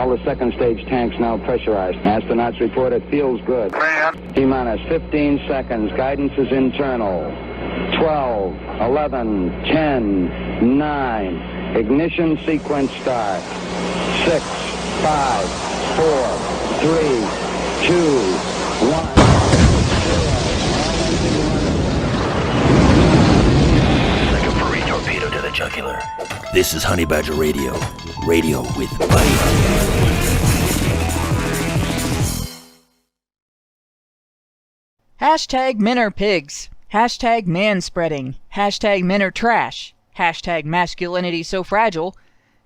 All the second stage tanks now pressurized. Astronauts report it feels good. T-minus 15 seconds. Guidance is internal. 12, 11, 10, 9. Ignition sequence start. 6, 5, 4, 3, 2, 1. Like a furry torpedo to the jugular. This is Honey Badger Radio. Radio with Buddy. Hashtag men are pigs. Hashtag manspreading. Hashtag men are trash. Hashtag masculinity so fragile.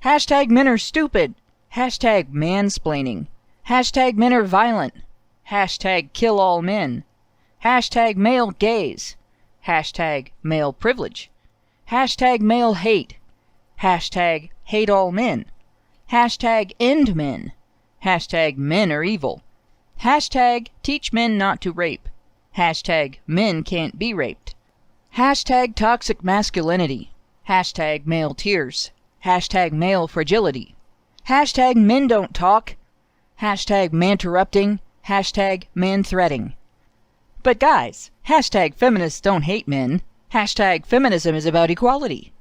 Hashtag men are stupid. Hashtag mansplaining. Hashtag men are violent. Hashtag kill all men. Hashtag male gaze. Hashtag male privilege. Hashtag male hate. Hashtag hate all men. Hashtag end men. Hashtag men are evil. Hashtag teach men not to rape. Hashtag men can't be raped. Hashtag toxic masculinity. Hashtag male tears. Hashtag male fragility. Hashtag men don't talk. Hashtag man-terrupting. Hashtag man-threading. But guys, hashtag feminists don't hate men. Hashtag feminism is about equality.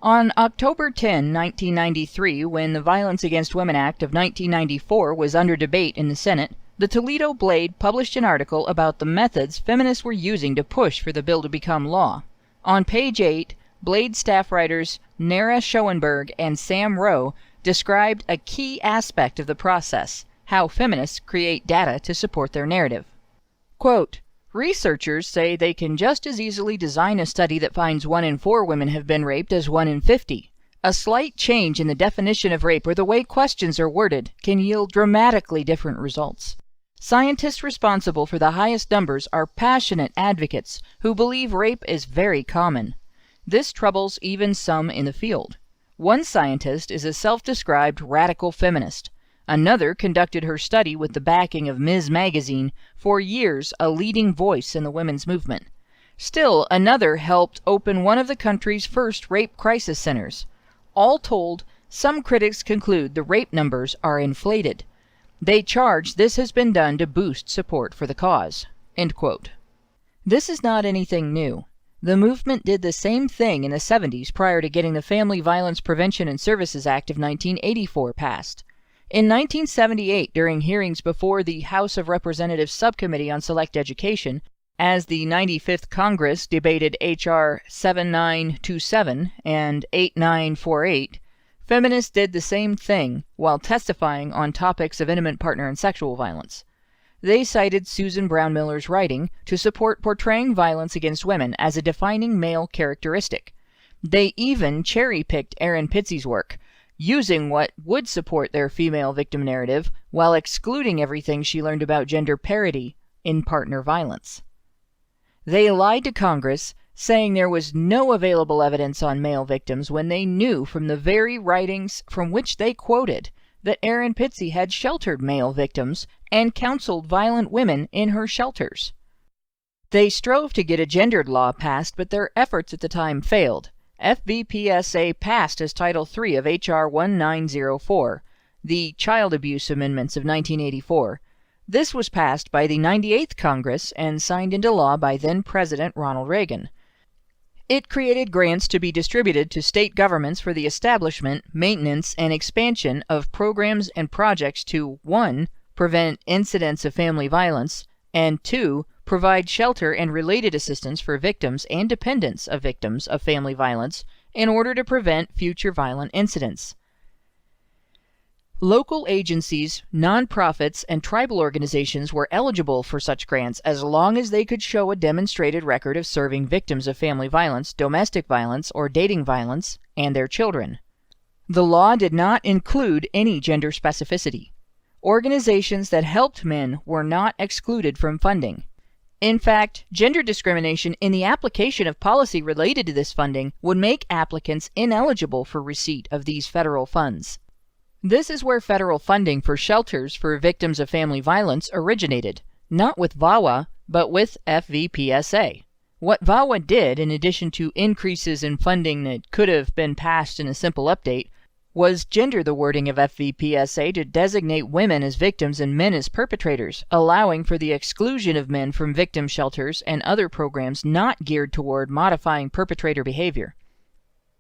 On October 10, 1993, when the Violence Against Women Act of 1994 was under debate in the Senate, the Toledo Blade published an article about the methods feminists were using to push for the bill to become law. On page 8, Blade staff writers Nara Schoenberg and Sam Rowe described a key aspect of the process, how feminists create data to support their narrative. Quote, researchers say they can just as easily design a study that finds 1 in 4 women have been raped as 1 in 50. A slight change in the definition of rape or the way questions are worded can yield dramatically different results. Scientists responsible for the highest numbers are passionate advocates who believe rape is very common. This troubles even some in the field. One scientist is a self-described radical feminist. Another conducted her study with the backing of Ms. Magazine, for years a leading voice in the women's movement. Still another helped open one of the country's first rape crisis centers. All told, some critics conclude the rape numbers are inflated. They charge this has been done to boost support for the cause. End quote. This is not anything new. The movement did the same thing in the 70s prior to getting the Family Violence Prevention and Services Act of 1984 passed. In 1978, during hearings before the House of Representatives Subcommittee on Select Education, as the 95th Congress debated H.R. 7927 and 8948, feminists did the same thing while testifying on topics of intimate partner and sexual violence. They cited Susan Brown Miller's writing to support portraying violence against women as a defining male characteristic. They even cherry-picked Erin Pizzey's work, using what would support their female victim narrative while excluding everything she learned about gender parity in partner violence. They lied to Congress, saying there was no available evidence on male victims when they knew from the very writings from which they quoted that Erin Pizzey had sheltered male victims and counseled violent women in her shelters. They strove to get a gendered law passed, but their efforts at the time failed. FVPSA passed as Title III of H.R. 1904, the Child Abuse Amendments of 1984. This was passed by the 98th Congress and signed into law by then-President Ronald Reagan. It created grants to be distributed to state governments for the establishment, maintenance, and expansion of programs and projects to 1. Prevent incidents of family violence, and 2. Provide shelter and related assistance for victims and dependents of victims of family violence in order to prevent future violent incidents. Local agencies, nonprofits, and tribal organizations were eligible for such grants as long as they could show a demonstrated record of serving victims of family violence, domestic violence, or dating violence, and their children. The law did not include any gender specificity. Organizations that helped men were not excluded from funding. In fact, gender discrimination in the application of policy related to this funding would make applicants ineligible for receipt of these federal funds. This is where federal funding for shelters for victims of family violence originated, not with VAWA, but with FVPSA. What VAWA did, in addition to increases in funding that could have been passed in a simple update, was gender the wording of FVPSA to designate women as victims and men as perpetrators, allowing for the exclusion of men from victim shelters and other programs not geared toward modifying perpetrator behavior.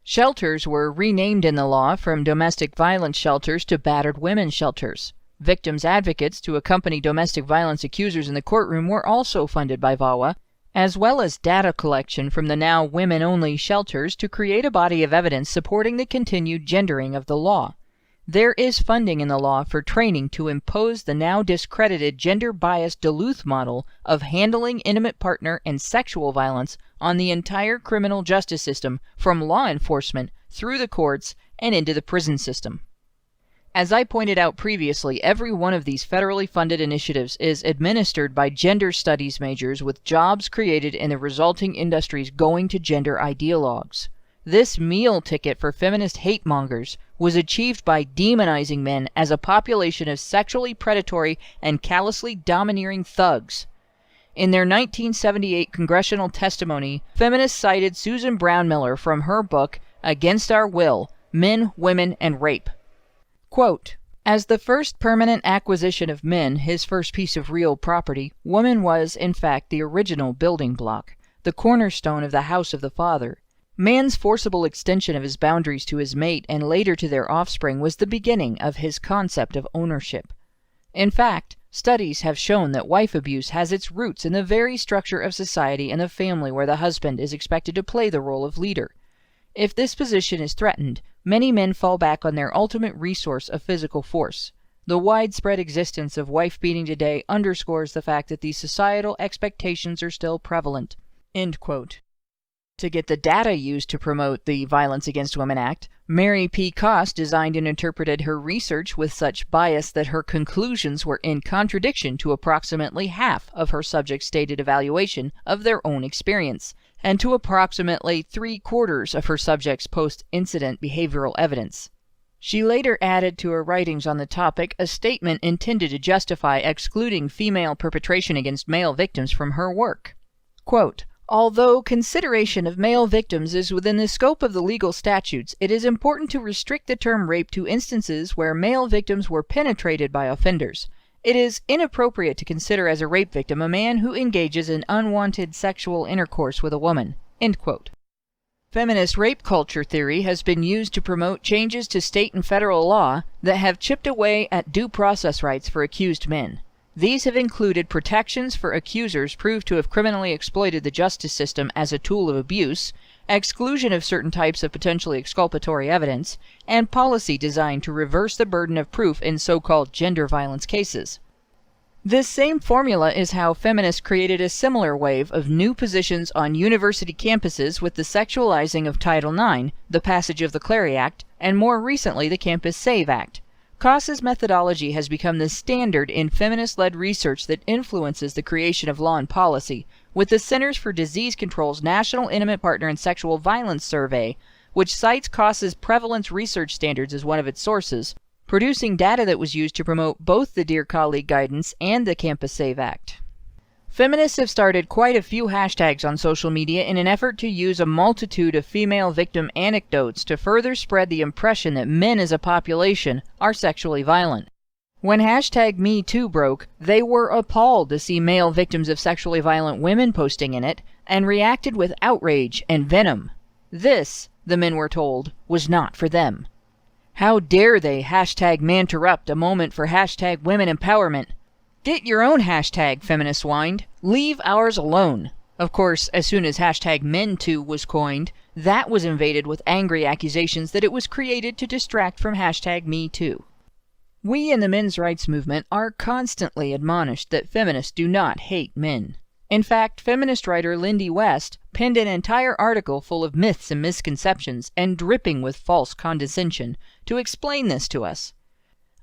Shelters were renamed in the law from domestic violence shelters to battered women's shelters. Victims' advocates to accompany domestic violence accusers in the courtroom were also funded by VAWA, as well as data collection from the now women-only shelters to create a body of evidence supporting the continued gendering of the law. There is funding in the law for training to impose the now discredited gender-biased Duluth model of handling intimate partner and sexual violence on the entire criminal justice system, from law enforcement through the courts and into the prison system. As I pointed out previously, every one of these federally funded initiatives is administered by gender studies majors with jobs created in the resulting industries going to gender ideologues. This meal ticket for feminist hate mongers was achieved by demonizing men as a population of sexually predatory and callously domineering thugs. In their 1978 congressional testimony, feminists cited Susan Brown Miller from her book, Against Our Will, Men, Women, and Rape. Quote, "As the first permanent acquisition of men, his first piece of real property, woman was, in fact, the original building block, the cornerstone of the house of the father. Man's forcible extension of his boundaries to his mate and later to their offspring was the beginning of his concept of ownership. In fact, studies have shown that wife abuse has its roots in the very structure of society and the family where the husband is expected to play the role of leader. If this position is threatened, many men fall back on their ultimate resource of physical force. The widespread existence of wife-beating today underscores the fact that these societal expectations are still prevalent." End quote. To get the data used to promote the Violence Against Women Act, Mary P. Koss designed and interpreted her research with such bias that her conclusions were in contradiction to approximately half of her subjects' stated evaluation of their own experience, and to approximately 3/4 of her subjects' post-incident behavioral evidence. She later added to her writings on the topic a statement intended to justify excluding female perpetration against male victims from her work. Quote, "Although consideration of male victims is within the scope of the legal statutes, it is important to restrict the term rape to instances where male victims were penetrated by offenders. It is inappropriate to consider as a rape victim a man who engages in unwanted sexual intercourse with a woman." End quote. Feminist rape culture theory has been used to promote changes to state and federal law that have chipped away at due process rights for accused men. These have included protections for accusers proved to have criminally exploited the justice system as a tool of abuse, exclusion of certain types of potentially exculpatory evidence, and policy designed to reverse the burden of proof in so-called gender violence cases. This same formula is how feminists created a similar wave of new positions on university campuses with the sexualizing of Title IX, the passage of the Clary Act, and more recently the Campus Save Act. Koss's methodology has become the standard in feminist-led research that influences the creation of law and policy, with the Centers for Disease Control's National Intimate Partner and Sexual Violence Survey, which cites Koss's prevalence research standards as one of its sources, producing data that was used to promote both the Dear Colleague guidance and the Campus Save Act. Feminists have started quite a few hashtags on social media in an effort to use a multitude of female victim anecdotes to further spread the impression that men as a population are sexually violent. When hashtag #MeToo broke, they were appalled to see male victims of sexually violent women posting in it, and reacted with outrage and venom. This, the men were told, was not for them. How dare they hashtag #Manterrupt, a moment for hashtag women empowerment. Get your own hashtag, feminists whined. Leave ours alone. Of course, as soon as hashtag #MenToo was coined, that was invaded with angry accusations that it was created to distract from hashtag #MeToo. We in the men's rights movement are constantly admonished that feminists do not hate men. In fact, feminist writer Lindy West penned an entire article full of myths and misconceptions and dripping with false condescension to explain this to us.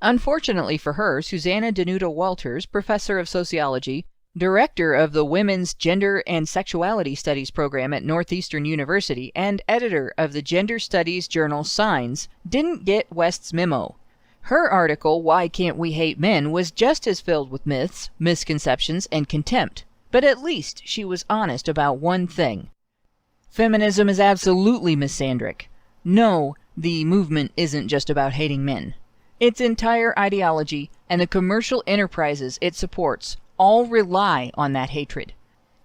Unfortunately for her, Susanna Danuta Walters, professor of sociology, director of the Women's Gender and Sexuality Studies program at Northeastern University, and editor of the gender studies journal Signs, didn't get West's memo. Her article, Why Can't We Hate Men, was just as filled with myths, misconceptions, and contempt. But at least she was honest about one thing. Feminism is absolutely misandric. No, the movement isn't just about hating men. Its entire ideology and the commercial enterprises it supports all rely on that hatred.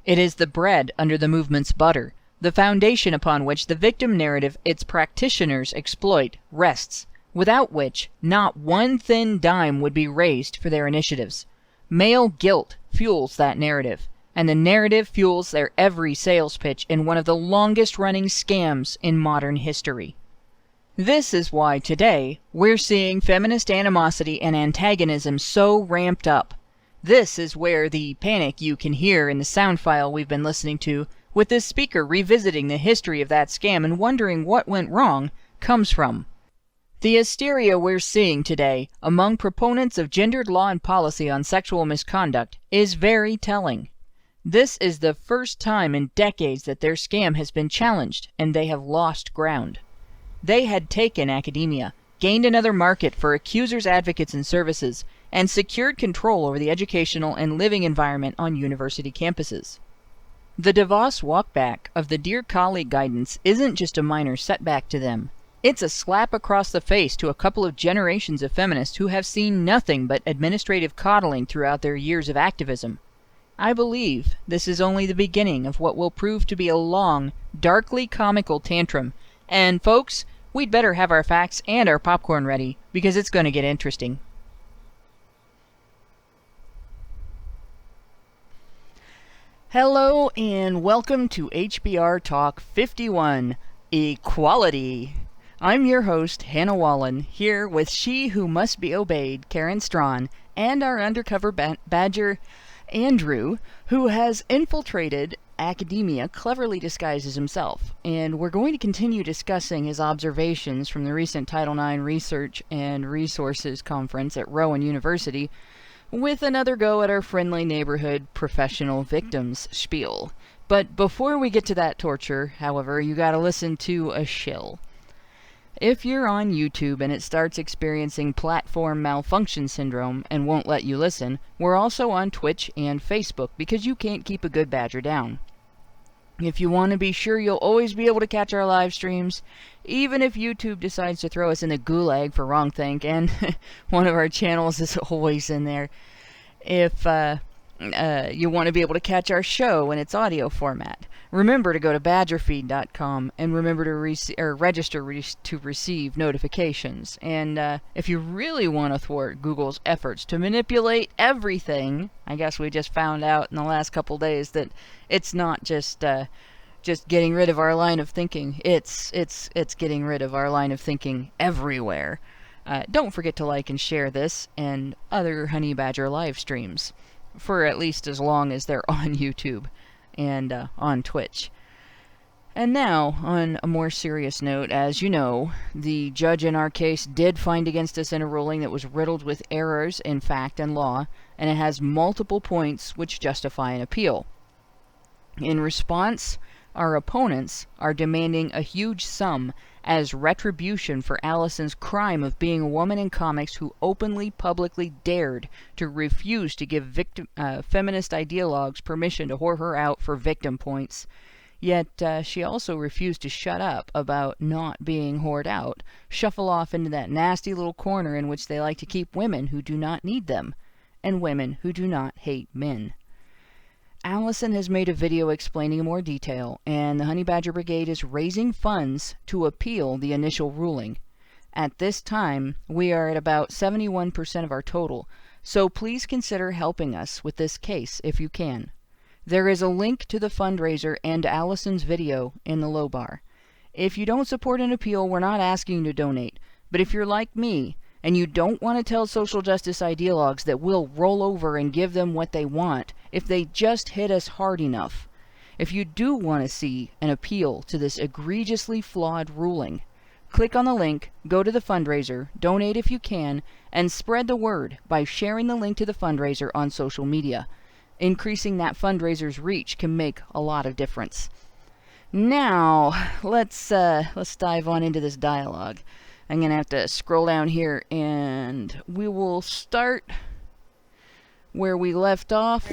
It is the bread under the movement's butter, the foundation upon which the victim narrative its practitioners exploit rests, without which not one thin dime would be raised for their initiatives. Male guilt fuels that narrative, and the narrative fuels their every sales pitch in one of the longest-running scams in modern history. This is why today we're seeing feminist animosity and antagonism so ramped up. This is where the panic you can hear in the sound file we've been listening to, with this speaker revisiting the history of that scam and wondering what went wrong, comes from. The hysteria we're seeing today among proponents of gendered law and policy on sexual misconduct is very telling. This is the first time in decades that their scam has been challenged, and they have lost ground. They had taken academia, gained another market for accusers, advocates, and services, and secured control over the educational and living environment on university campuses. The DeVos walkback of the Dear Colleague guidance isn't just a minor setback to them. It's a slap across the face to a couple of generations of feminists who have seen nothing but administrative coddling throughout their years of activism. I believe this is only the beginning of what will prove to be a long, darkly comical tantrum. And folks, we'd better have our facts and our popcorn ready, because it's going to get interesting. Hello and welcome to HBR Talk 51, Equality. I'm your host, Hannah Wallen, here with she who must be obeyed, Karen Straughan, and our undercover badger, Andrew, who has infiltrated academia cleverly disguised as himself. And we're going to continue discussing his observations from the recent Title IX Research and Resources Conference at Rowan University, with another go at our friendly neighborhood professional victims spiel. But before we get to that torture, however, you gotta listen to a shill. If you're on YouTube and it starts experiencing platform malfunction syndrome and won't let you listen, we're also on Twitch and Facebook because you can't keep a good badger down. If you want to be sure you'll always be able to catch our live streams, even if YouTube decides to throw us in the gulag for wrongthink, and one of our channels is always in there. If you want to be able to catch our show in its audio format, remember to go to badgerfeed.com and remember to register to receive notifications. And if you really want to thwart Google's efforts to manipulate everything, I guess we just found out in the last couple days that it's not just getting rid of our line of thinking. It's getting rid of our line of thinking everywhere. Don't forget to like and share this and other Honey Badger live streams for at least as long as they're on YouTube and on Twitch. And now, on a more serious note, as you know, the judge in our case did find against us in a ruling that was riddled with errors in fact and law, and it has multiple points which justify an appeal. In response, our opponents are demanding a huge sum as retribution for Alison's crime of being a woman in comics who openly, publicly dared to refuse to give feminist ideologues permission to whore her out for victim points. Yet she also refused to shut up about not being whored out, shuffle off into that nasty little corner in which they like to keep women who do not need them, and women who do not hate men. Alison has made a video explaining in more detail, and the Honey Badger Brigade is raising funds to appeal the initial ruling. At this time, we are at about 71% of our total, so please consider helping us with this case if you can. There is a link to the fundraiser and Alison's video in the low bar. If you don't support an appeal, we're not asking you to donate, but if you're like me, and you don't want to tell social justice ideologues that we'll roll over and give them what they want if they just hit us hard enough. If you do want to see an appeal to this egregiously flawed ruling, click on the link, go to the fundraiser, donate if you can, and spread the word by sharing the link to the fundraiser on social media. Increasing that fundraiser's reach can make a lot of difference. Now, let's dive on into this dialogue. I'm going to have to scroll down here, and we will start where we left off.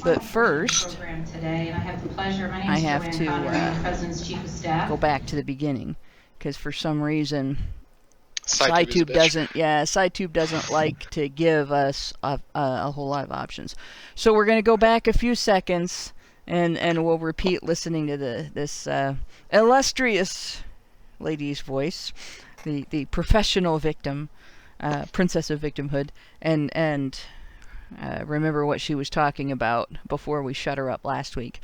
But first, I have to go back to the beginning, because for some reason SciTube doesn't like to give us a whole lot of options. So we're going to go back a few seconds, and we'll repeat listening to this illustrious lady's voice, the professional victim, princess of victimhood, and remember what she was talking about before we shut her up last week.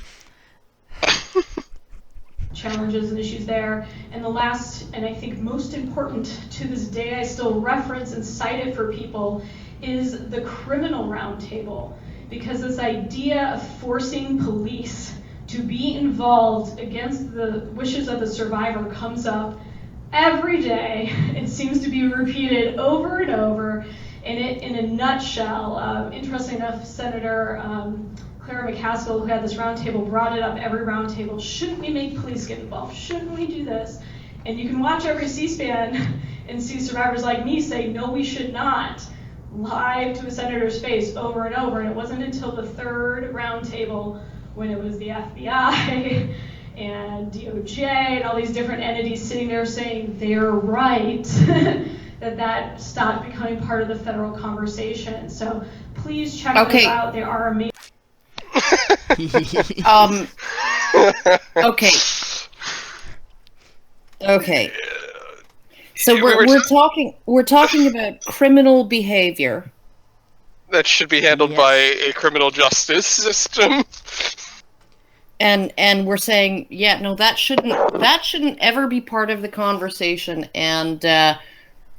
Challenges and issues there. And the last, and I think most important to this day, I still reference and cite it for people, is the criminal roundtable. Because this idea of forcing police to be involved against the wishes of the survivor comes up every day. It seems to be repeated over and over. And it, in a nutshell, interesting enough, Senator Clara McCaskill, who had this roundtable, brought it up every roundtable. Shouldn't we make police get involved? Shouldn't we do this? And you can watch every C-SPAN and see survivors like me say, no, we should not, live to a senator's face over and over. And it wasn't until the third roundtable, when it was the FBI and DOJ and all these different entities sitting there saying they're right, that stopped becoming part of the federal conversation. So please check those out. They are amazing. Okay. So we're talking about criminal behavior that should be handled by a criminal justice system. And we're saying, that shouldn't ever be part of the conversation. And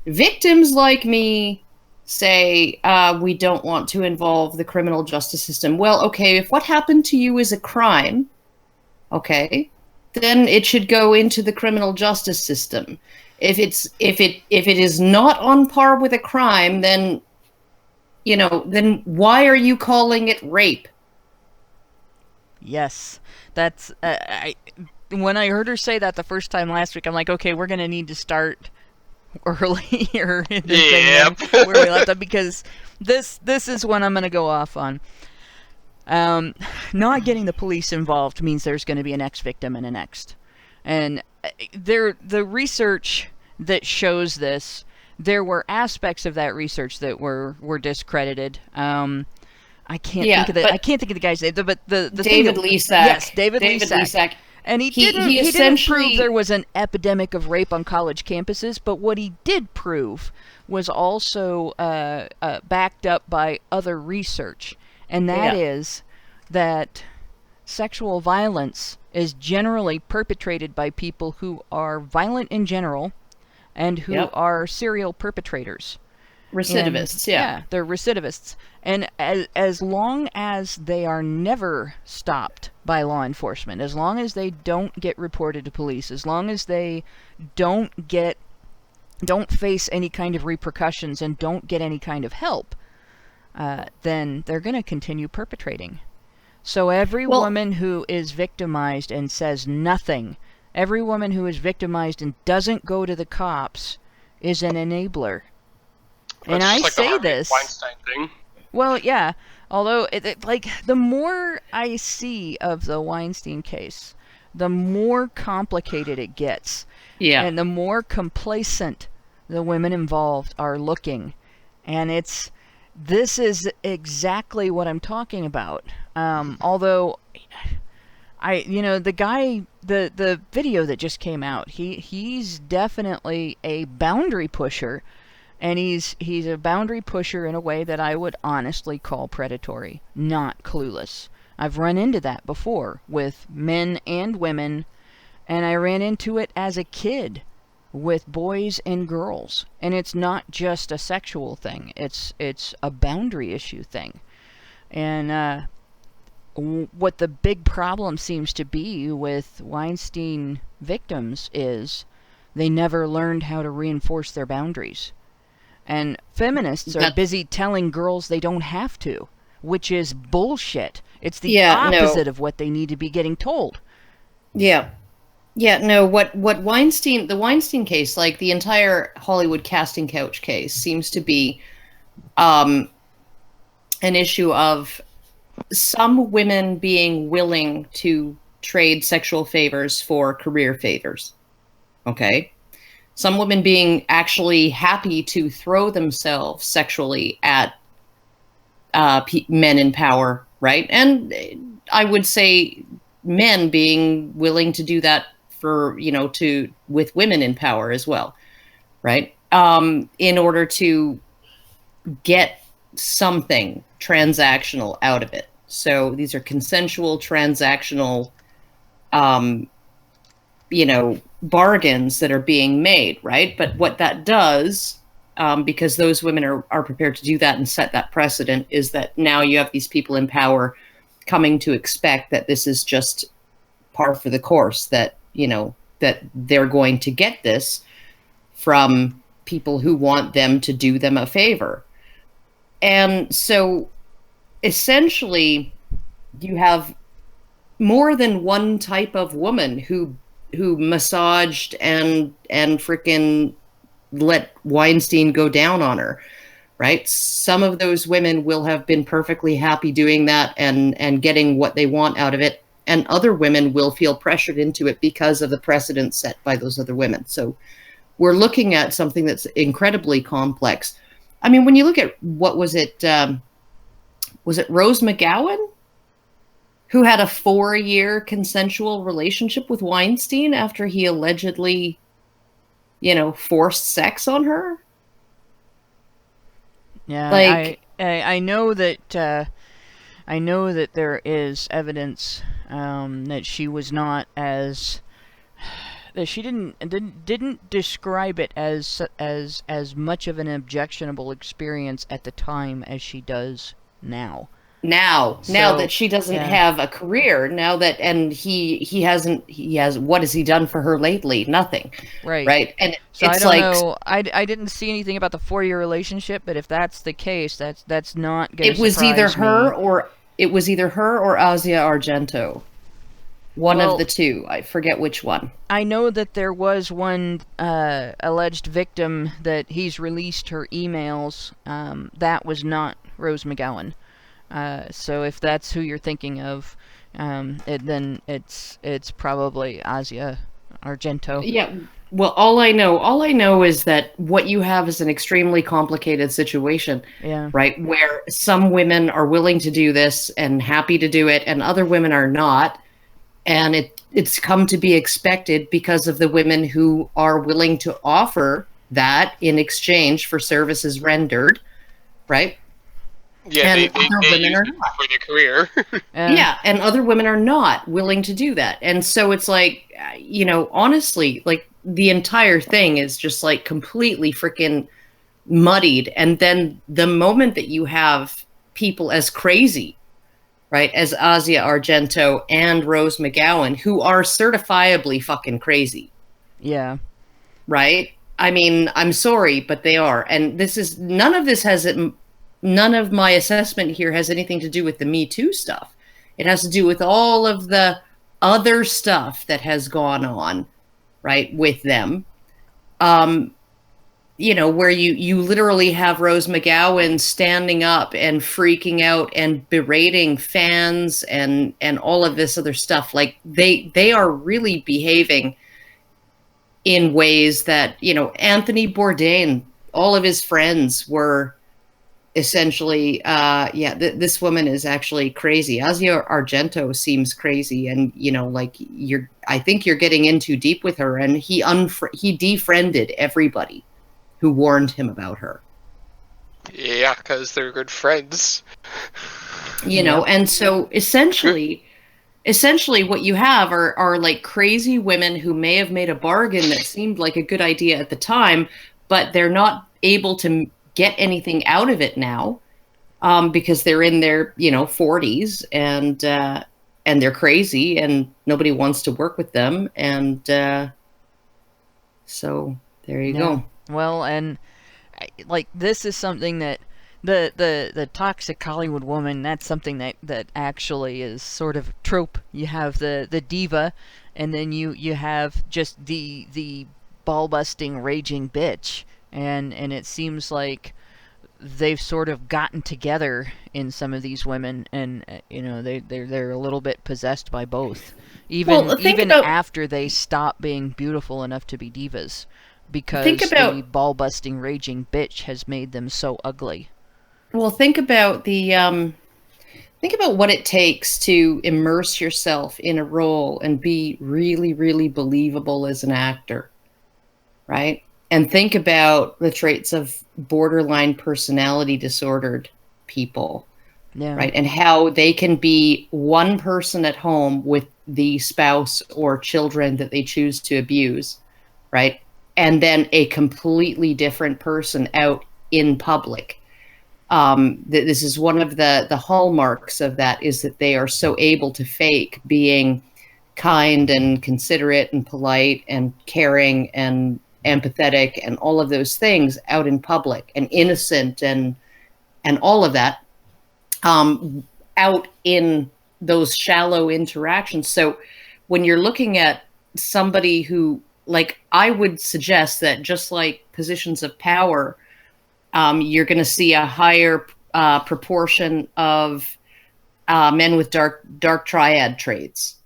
victims like me say, we don't want to involve the criminal justice system. Well, okay, if what happened to you is a crime, then it should go into the criminal justice system. If it is not on par with a crime, then why are you calling it rape? Yes, that's when I heard her say that the first time last week, I'm like, okay, we're gonna need to start earlier in the thing where we left up, because this is what I'm gonna go off on. Not getting the police involved means there's going to be an next victim and a next, and the research that shows this, there were aspects of that research that were discredited. I can't think of the guy's name, but the David Lesak. Yes, David Lesak. And he didn't prove there was an epidemic of rape on college campuses, but what he did prove was also backed up by other research, and that is that sexual violence is generally perpetrated by people who are violent in general and who are serial perpetrators. Recidivists, they're recidivists. And as long as they are never stopped by law enforcement, as long as they don't get reported to police, as long as they don't face any kind of repercussions and don't get any kind of help, then they're going to continue perpetrating. So every woman who is victimized and says nothing, every woman who is victimized and doesn't go to the cops is an enabler. And I say this. Weinstein thing. Well, yeah. Although, the more I see of the Weinstein case, the more complicated it gets. Yeah. And the more complacent the women involved are looking. And this is exactly what I'm talking about. Although, the guy, the video that just came out, he's definitely a boundary pusher. And he's a boundary pusher in a way that I would honestly call predatory, not clueless. I've run into that before with men and women, and I ran into it as a kid with boys and girls. And it's not just a sexual thing. It's a boundary issue thing. And what the big problem seems to be with Weinstein victims is they never learned how to reinforce their boundaries. And feminists are busy telling girls they don't have to, which is bullshit. It's the opposite of what they need to be getting told. Yeah. Yeah, no, what Weinstein, the Weinstein case, like the entire Hollywood casting couch case, seems to be an issue of some women being willing to trade sexual favors for career favors. Okay? Some women being actually happy to throw themselves sexually at men in power, right? And I would say men being willing to do that for, with women in power as well, right? In order to get something transactional out of it. So these are consensual, transactional, bargains that are being made, right? But what that does, because those women are prepared to do that and set that precedent, is that now you have these people in power coming to expect that this is just par for the course, that, that they're going to get this from people who want them to do them a favor. And so essentially you have more than one type of woman who massaged and freaking let Weinstein go down on her, right? Some of those women will have been perfectly happy doing that and getting what they want out of it. And other women will feel pressured into it because of the precedent set by those other women. So we're looking at something that's incredibly complex. I mean, when you look at, what was it Rose McGowan, who had a 4-year consensual relationship with Weinstein after he allegedly, forced sex on her? Yeah, like, I know that there is evidence that she was not as, that she didn't describe it as much of an objectionable experience at the time as she does now. Now that she doesn't have a career, and he has, what has he done for her lately? Nothing. Right. And so it's I don't know. I didn't see anything about the 4-year relationship, but if that's the case, that's not going to surprise me. It was either her or Asia Argento. One of the two. I forget which one. I know that there was one alleged victim that he's released her emails. That was not Rose McGowan. So if that's who you're thinking of, then it's probably Asia Argento. Yeah. Well, all I know is that what you have is an extremely complicated situation. Yeah. Right, where some women are willing to do this and happy to do it, and other women are not, and it's come to be expected because of the women who are willing to offer that in exchange for services rendered, right? Yeah, and they women are not for their career. Yeah, and other women are not willing to do that. And so it's like, honestly, like the entire thing is just like completely freaking muddied. And then the moment that you have people as crazy, right, as Asia Argento and Rose McGowan, who are certifiably fucking crazy. Yeah. Right? I mean, I'm sorry, but they are. And none of my assessment here has anything to do with the Me Too stuff. It has to do with all of the other stuff that has gone on, right, with them. Where you literally have Rose McGowan standing up and freaking out and berating fans and all of this other stuff. Like they are really behaving in ways that, Anthony Bourdain, all of his friends were essentially, this woman is actually crazy. Asia Argento seems crazy, and I think you're getting in too deep with her. And he defriended everybody who warned him about her. Yeah, because they're good friends. And so essentially what you have are like crazy women who may have made a bargain that seemed like a good idea at the time, but they're not able to get anything out of it now, because they're in their 40s and they're crazy and nobody wants to work with them, and so there you go. Well, and like this is something that the toxic Hollywood woman, that's something that actually is sort of a trope. You have the diva, and then you have just the ball busting raging bitch. And it seems like they've sort of gotten together in some of these women, and they're a little bit possessed by both, even after they stop being beautiful enough to be divas, because the ball busting raging bitch has made them so ugly. Well, think about what it takes to immerse yourself in a role and be really, really believable as an actor, right? And think about the traits of borderline personality disordered people, right? And how they can be one person at home with the spouse or children that they choose to abuse, right? And then a completely different person out in public. This is one of the hallmarks of that, is that they are so able to fake being kind and considerate and polite and caring and empathetic and all of those things out in public, and innocent and all of that out in those shallow interactions. So when you're looking at somebody who, like, I would suggest that just like positions of power, you're going to see a higher proportion of men with dark triad traits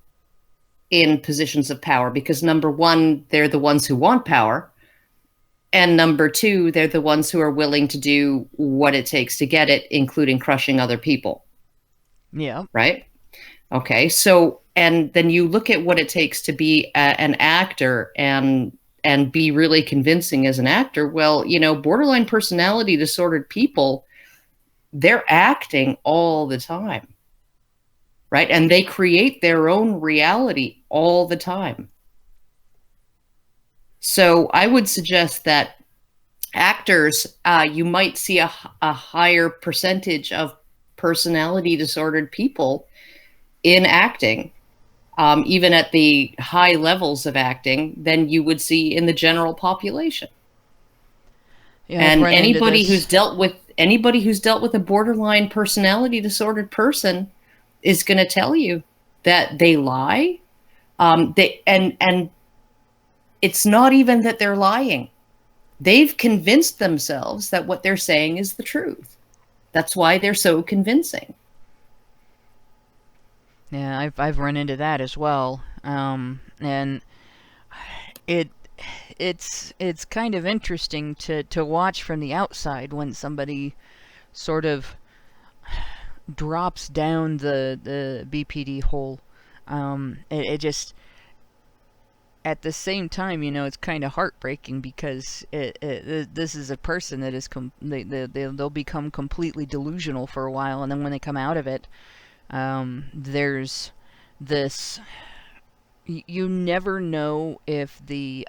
in positions of power, because number one, they're the ones who want power, and number two, they're the ones who are willing to do what it takes to get it, including crushing other people. Yeah. Right? Okay. So, and then you look at what it takes to be an actor and be really convincing as an actor. Well, borderline personality disordered people, they're acting all the time. Right? And they create their own reality all the time. So I would suggest that actors, you might see a higher percentage of personality disordered people in acting, even at the high levels of acting, than you would see in the general population. Yeah, and anybody who's dealt with a borderline personality disordered person is going to tell you that they lie. And it's not even that they're lying. They've convinced themselves that what they're saying is the truth. That's why they're so convincing. Yeah, I've run into that as well. And it's kind of interesting to watch from the outside when somebody sort of drops down the BPD hole. It just, at the same time, it's kind of heartbreaking, because this is a person that is they'll become completely delusional for a while, and then when they come out of it, there's this, you never know if the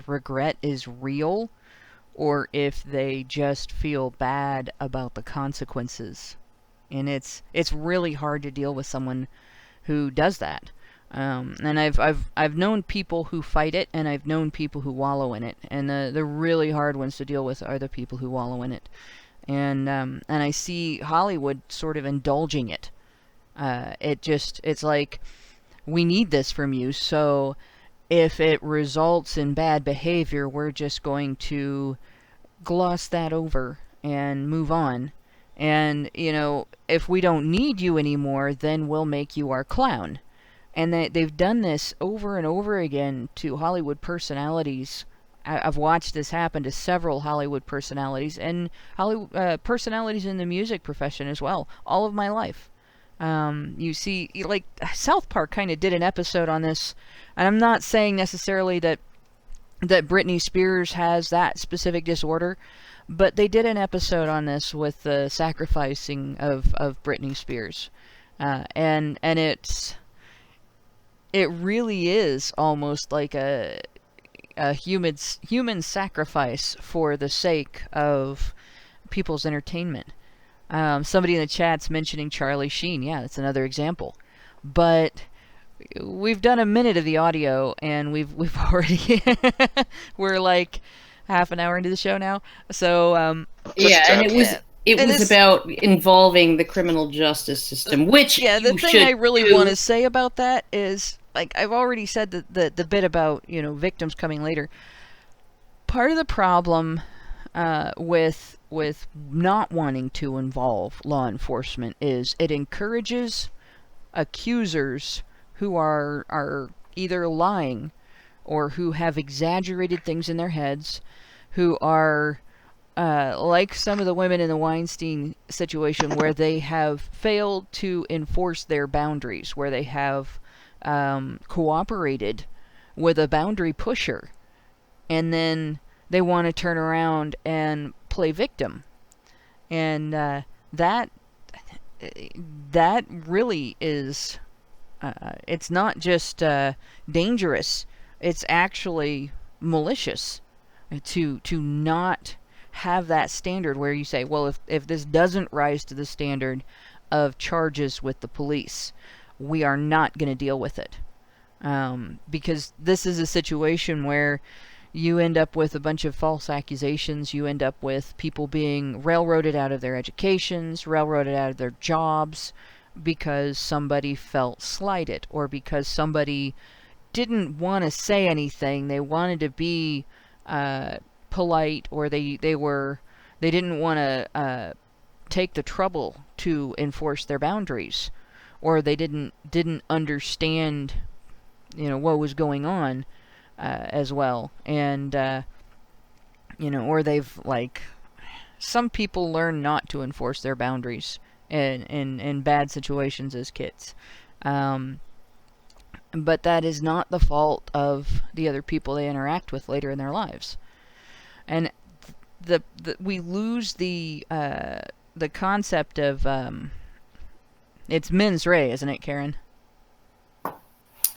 regret is real, or if they just feel bad about the consequences. And it's really hard to deal with someone who does that. And I've known people who fight it, and I've known people who wallow in it. And the really hard ones to deal with are the people who wallow in it. And I see Hollywood sort of indulging it. It's like, we need this from you, so if it results in bad behavior, we're just going to gloss that over and move on. And, if we don't need you anymore, then we'll make you our clown. And they've done this over and over again to Hollywood personalities. I've watched this happen to several Hollywood personalities, and Hollywood personalities in the music profession as well, all of my life. You see, like, South Park kind of did an episode on this, and I'm not saying necessarily that Britney Spears has that specific disorder, but they did an episode on this with the sacrificing of Britney Spears, and it really is almost like a human sacrifice for the sake of people's entertainment. Somebody in the chat's mentioning Charlie Sheen. Yeah, that's another example. But we've done a minute of the audio, and we've already we're like half an hour into the show now. So yeah, and it was about involving the criminal justice system, which the thing I really want to say about that is, like, I've already said the bit about victims coming later. Part of the problem with with not wanting to involve law enforcement is it encourages accusers who are either lying or who have exaggerated things in their heads, who are like some of the women in the Weinstein situation where they have failed to enforce their boundaries, where they have cooperated with a boundary pusher, and then they want to turn around and play victim. And that really is, it's not just dangerous, it's actually malicious to not have that standard where you say, well, if this doesn't rise to the standard of charges with the police, we are not going to deal with it. Because this is a situation where you end up with a bunch of false accusations, you end up with people being railroaded out of their educations, railroaded out of their jobs, because somebody felt slighted, or because somebody didn't want to say anything, they wanted to be polite, or they didn't want to take the trouble to enforce their boundaries, or they didn't understand, what was going on as well. And or they've, like, some people learn not to enforce their boundaries in bad situations as kids, but that is not the fault of the other people they interact with later in their lives. And we lose the concept of it's mens rea, isn't it, Karen?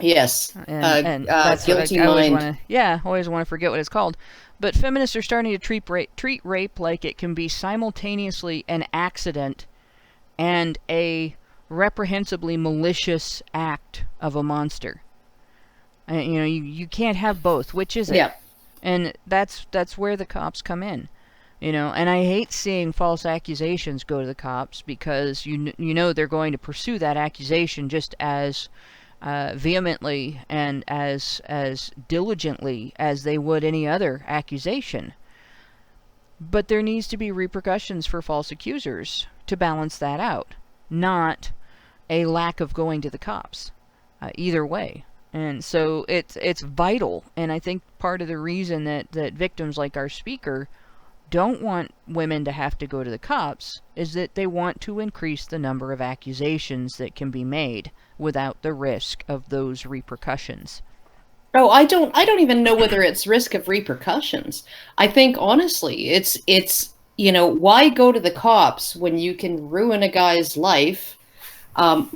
Yes. And that's guilty what I always mind. always want to forget what it's called. But feminists are starting to treat rape like it can be simultaneously an accident and a reprehensibly malicious act of a monster. You can't have both. Which is it? Yeah. And that's where the cops come in. And I hate seeing false accusations go to the cops, because they're going to pursue that accusation just as vehemently and as diligently as they would any other accusation. But there needs to be repercussions for false accusers to balance that out, not a lack of going to the cops, either way. And so it's vital, and I think part of the reason that victims like our speaker don't want women to have to go to the cops is that they want to increase the number of accusations that can be made without the risk of those repercussions. Oh, I don't even know whether it's risk of repercussions. I think honestly, it's why go to the cops when you can ruin a guy's life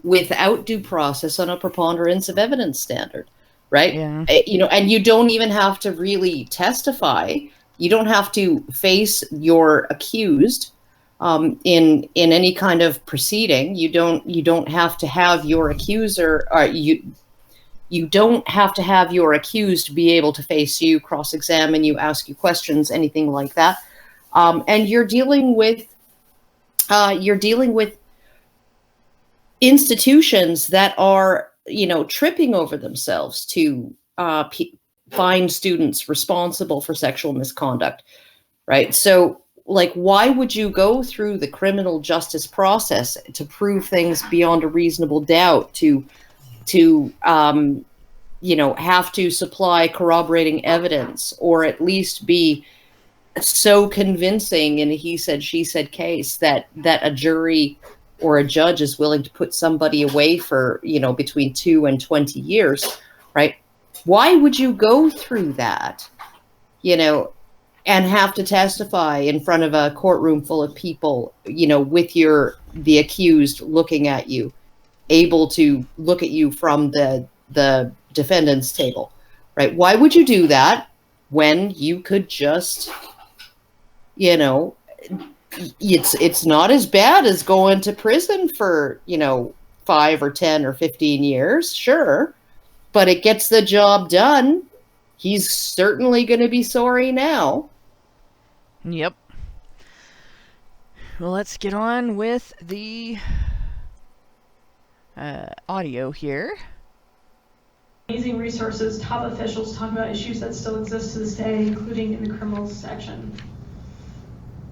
without due process on a preponderance of evidence standard, right? Yeah. And you don't even have to really testify. You don't have to face your accused in any kind of proceeding. You don't have to have your accuser, or you don't have to have your accused be able to face you, cross-examine you, ask you questions, anything like that. And you're dealing with institutions that are, tripping over themselves to find students responsible for sexual misconduct, right? So, like, why would you go through the criminal justice process to prove things beyond a reasonable doubt, to have to supply corroborating evidence, or at least be so convincing in a he said, she said case that a jury or a judge is willing to put somebody away for, between 2 and 20 years, right? Why would you go through that, and have to testify in front of a courtroom full of people, with the accused looking at you, able to look at you from the defendant's table, right? Why would you do that when you could just, it's not as bad as going to prison for, 5 or 10 or 15 years, sure, but it gets the job done. He's certainly going to be sorry now. Yep. Well, let's get on with the audio here. Amazing resources, top officials talking about issues that still exist to this day, including in the criminal section.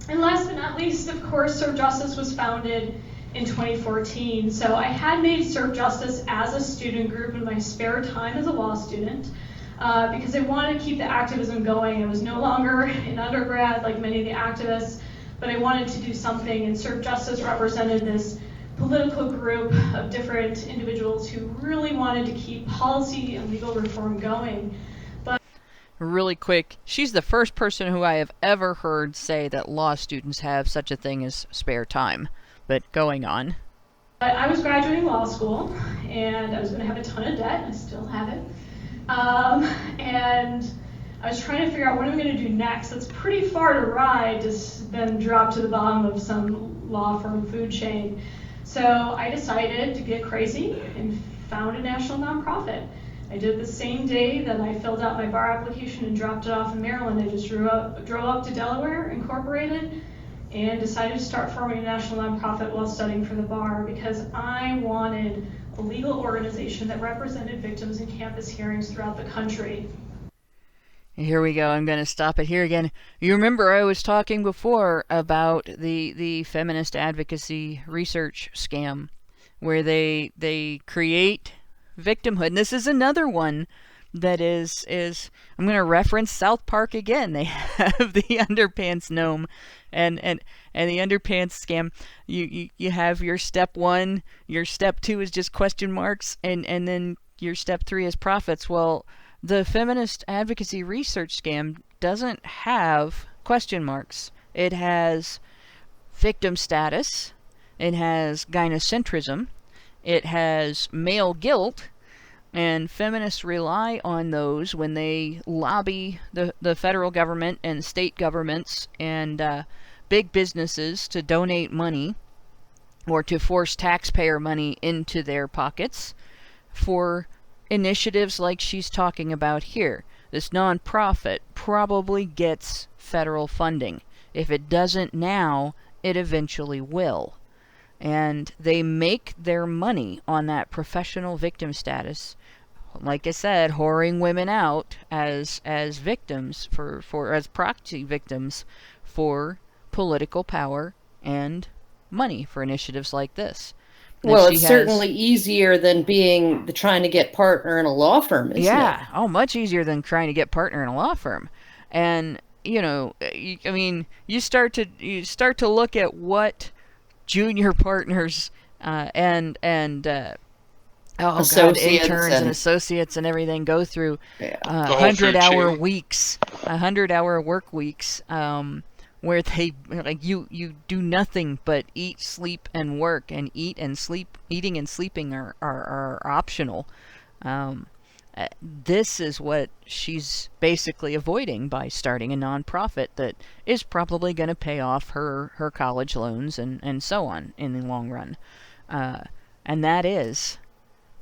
And last but not least, of course, Serve Justice was founded in 2014. So I had made Serve Justice as a student group in my spare time as a law student because I wanted to keep the activism going. I was no longer in undergrad like many of the activists, but I wanted to do something, and Serve Justice represented this political group of different individuals who really wanted to keep policy and legal reform going. Really quick, she's the first person who I have ever heard say that law students have such a thing as spare time. But going on. But I was graduating law school, and I was going to have a ton of debt, and I still have it. And I was trying to figure out what I'm going to do next. It's pretty far to ride to then drop to the bottom of some law firm food chain. So I decided to get crazy and found a national nonprofit. I did the same day that I filled out my bar application and dropped it off in Maryland. I just drove up to Delaware, incorporated, and decided to start forming a national nonprofit while studying for the bar because I wanted a legal organization that represented victims in campus hearings throughout the country. Here we go. I'm going to stop it here again. You remember I was talking before about the feminist advocacy research scam where they create victimhood. And this is another one that is I'm going to reference South Park again. They have the underpants gnome and the underpants scam. You have your step 1, your step 2 is just question marks, and then your step 3 is profits. Well, the feminist advocacy research scam doesn't have question marks. It has victim status, it has gynocentrism, it has male guilt, and feminists rely on those when they lobby the federal government and state governments and big businesses to donate money or to force taxpayer money into their pockets for initiatives like she's talking about here. This nonprofit probably gets federal funding. If it doesn't now, it eventually will. And they make their money on that professional victim status. Like I said, whoring women out as victims as proxy victims for political power and money for initiatives like this. Well, it's certainly easier than trying to get partner in a law firm, isn't it? Yeah, much easier than trying to get partner in a law firm. And you start to look at what junior partners and interns and associates and everything go through 100-hour weeks, 100-hour work weeks, where they you do nothing but eat, sleep, and work, and eating and sleeping are optional. This is what she's basically avoiding by starting a nonprofit that is probably going to pay off her college loans and so on in the long run. And that is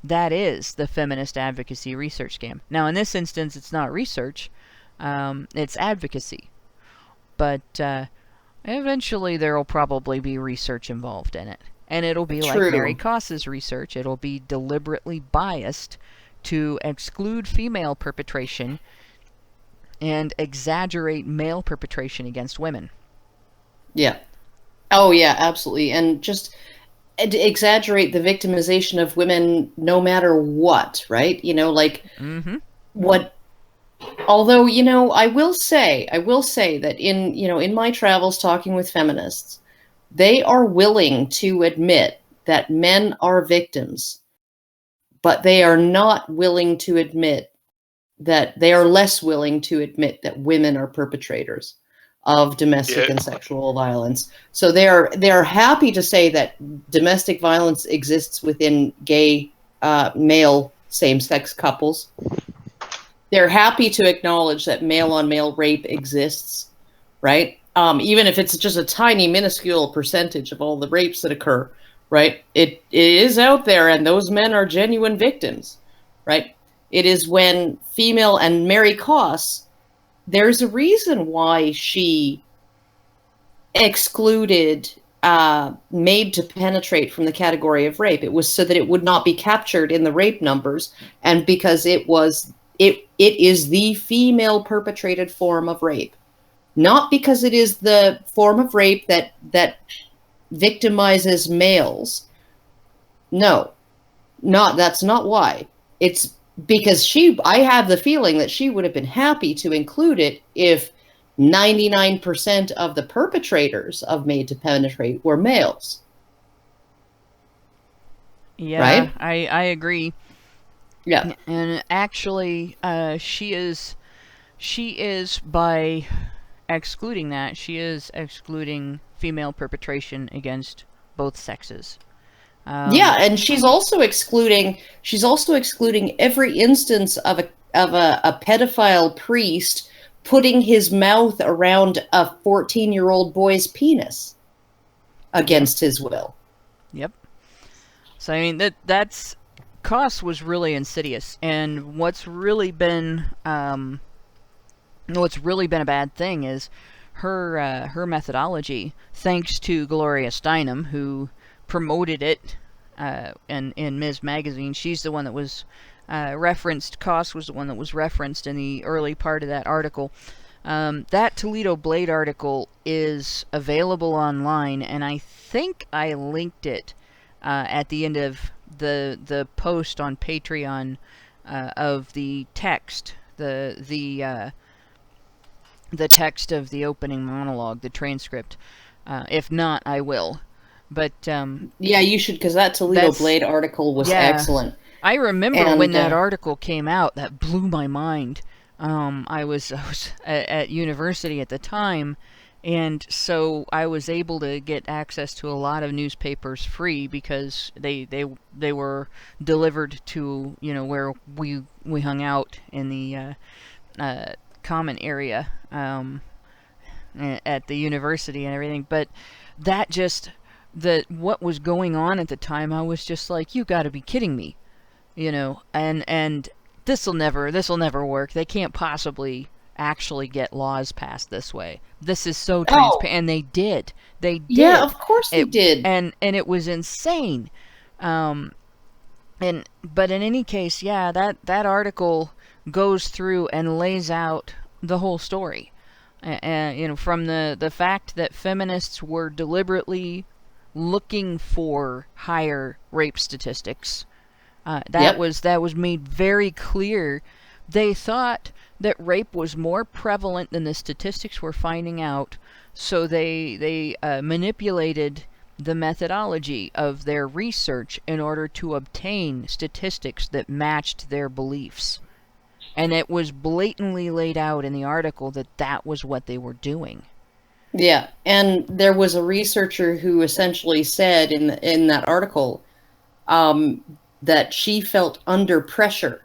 the feminist advocacy research scam. Now, in this instance, it's not research, it's advocacy. But eventually there will probably be research involved in it. And it'll be like Mary Koss's research. It'll be deliberately biased to exclude female perpetration and exaggerate male perpetration against women. Yeah. Oh, yeah, absolutely. And just exaggerate the victimization of women no matter what, right? What... Although, I will say that in my travels talking with feminists, they are willing to admit that men are victims, but they are not willing to admit that they are less willing to admit that women are perpetrators of domestic and sexual violence. So they are happy to say that domestic violence exists within gay, male, same-sex couples. They're happy to acknowledge that male-on-male rape exists, right? Even if it's just a tiny, minuscule percentage of all the rapes that occur, right? It is out there, and those men are genuine victims, right? It is when female, and Mary Koss, there's a reason why she excluded made to penetrate from the category of rape. It was so that it would not be captured in the rape numbers, and because it is the female perpetrated form of rape, not because it is the form of rape that victimizes males. No, that's not why. It's because I have the feeling that she would have been happy to include it if 99% of the perpetrators of Made to Penetrate were males. Yeah, right? I agree. Yeah. And actually, she is by excluding that, she is excluding female perpetration against both sexes. Yeah, and she's also excluding every instance of a pedophile priest putting his mouth around a 14-year-old boy's penis against his will. Yep. So I mean that's Koss was really insidious, and what's really been a bad thing is her methodology, thanks to Gloria Steinem, who promoted it in Ms. Magazine. She's the one that was referenced. Koss was the one that was referenced in the early part of that article. That Toledo Blade article is available online, and I think I linked it at the end of the post on Patreon of the text, the text of the opening monologue, the transcript. If not, I will. But yeah, you should, because that Toledo Blade article was excellent. I remember when that article came out, that blew my mind. I was at university at the time, and so I was able to get access to a lot of newspapers free because they were delivered to, you know, where we hung out in the common area at the university and everything. But that just what was going on at the time, I was just like, you got to be kidding me, you know, and this'll never work. They can't possibly actually get laws passed this way. This is so transparent. And they did. Yeah, of course they did. And it was insane. But in any case, yeah, that article goes through and lays out the whole story. You know, from the fact that feminists were deliberately looking for higher rape statistics. That was made very clear. They thought that rape was more prevalent than the statistics were finding out, so they manipulated the methodology of their research in order to obtain statistics that matched their beliefs. And it was blatantly laid out in the article that was what they were doing. Yeah, and there was a researcher who essentially said in that article that she felt under pressure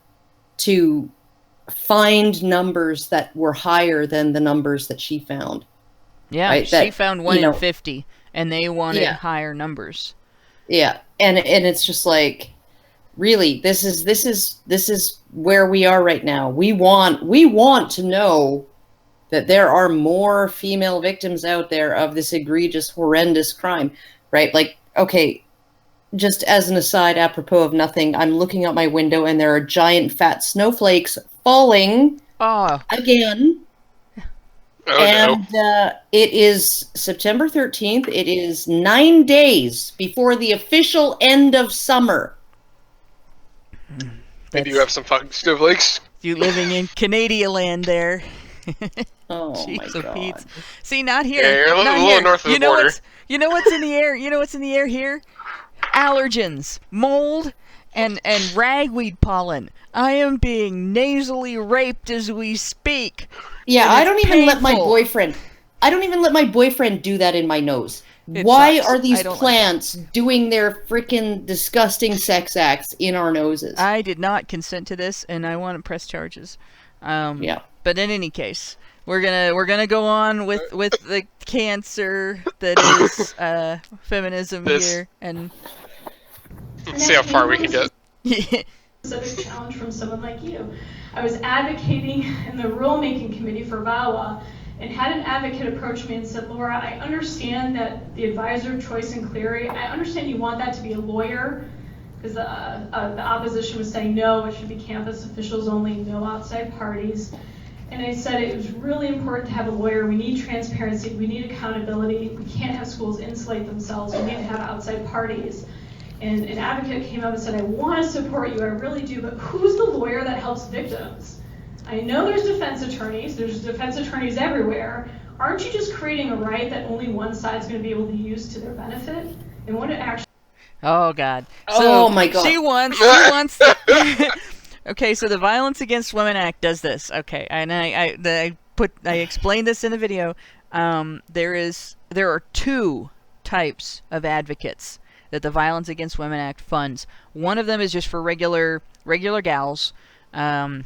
to find numbers that were higher than the numbers that she found. Yeah, right? She found 1 in 50, and they wanted higher numbers. Yeah, and it's just like, really, this is where we are right now. We want to know that there are more female victims out there of this egregious, horrendous crime, right? Like, okay, just as an aside, apropos of nothing, I'm looking out my window and there are giant fat snowflakes falling again. And it is September 13th. It is 9 days before the official end of summer. Maybe you have some fucking snowflakes. You living in Canadian land there. Oh Jeez, my God. Pete's. See, not here. Yeah, you're a little north of the border. You know what's in the air? You know what's in the air here? Allergens, mold, and ragweed pollen. I am being nasally raped as we speak. Yeah, I don't even let my painful. boyfriend. I don't even let my boyfriend do that in my nose. It Why sucks. are these I don't plants doing their freaking disgusting sex acts in our noses? I did not consent to this, and I want to press charges. Yeah. But in any case, we're gonna go on with the cancer that is feminism here, and see how far we can get. Specific challenge from someone like you. I was advocating in the rulemaking committee for VAWA, and had an advocate approach me and said, Laura, I understand that the advisor Choice and Cleary, I understand you want that to be a lawyer, because the opposition was saying no, it should be campus officials only, no outside parties. And I said it was really important to have a lawyer. We need transparency. We need accountability. We can't have schools insulate themselves. We need to have outside parties. And an advocate came up and said, I want to support you, I really do, but who's the lawyer that helps victims? I know there's defense attorneys everywhere. Aren't you just creating a right that only one side's going to be able to use to their benefit? And what it actually... Oh, God. Oh, my God. She wants... Okay, so the Violence Against Women Act does this. Okay, and I explained this in the video. There are two types of advocates that the Violence Against Women Act funds. One of them is just for regular gals, your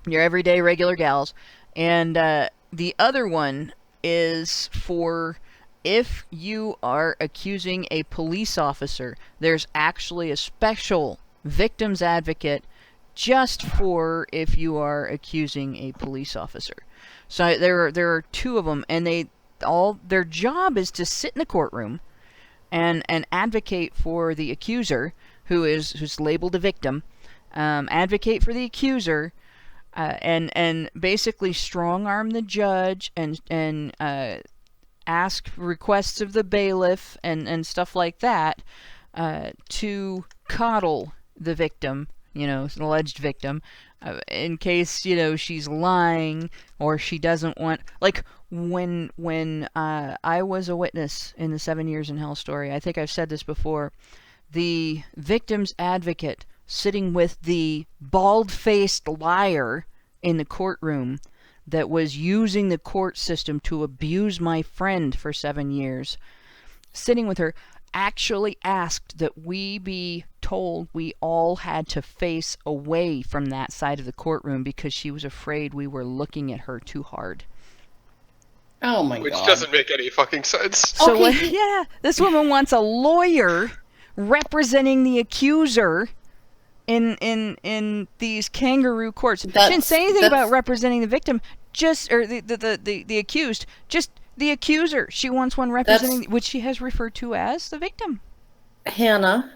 everyday regular gals, and the other one is for if you are accusing a police officer. There's actually a special victims advocate just for if you are accusing a police officer. So there are two of them, and their job is to sit in the courtroom and advocate for the accuser, who's labeled a victim, advocate for the accuser, and basically strong-arm the judge and ask requests of the bailiff and stuff like that to coddle the victim, an alleged victim, in case, she's lying or she doesn't want... Like, when I was a witness in the 7 Years in Hell story, I think I've said this before, the victim's advocate sitting with the bald-faced liar in the courtroom that was using the court system to abuse my friend for 7 years, sitting with her, actually asked that we be told we all had to face away from that side of the courtroom because she was afraid we were looking at her too hard. Oh my God. Which doesn't make any fucking sense. So, this woman wants a lawyer representing the accuser in these kangaroo courts. She didn't say anything about representing the victim, or the accused, just the accuser. She wants one representing, which she has referred to as the victim. Hannah,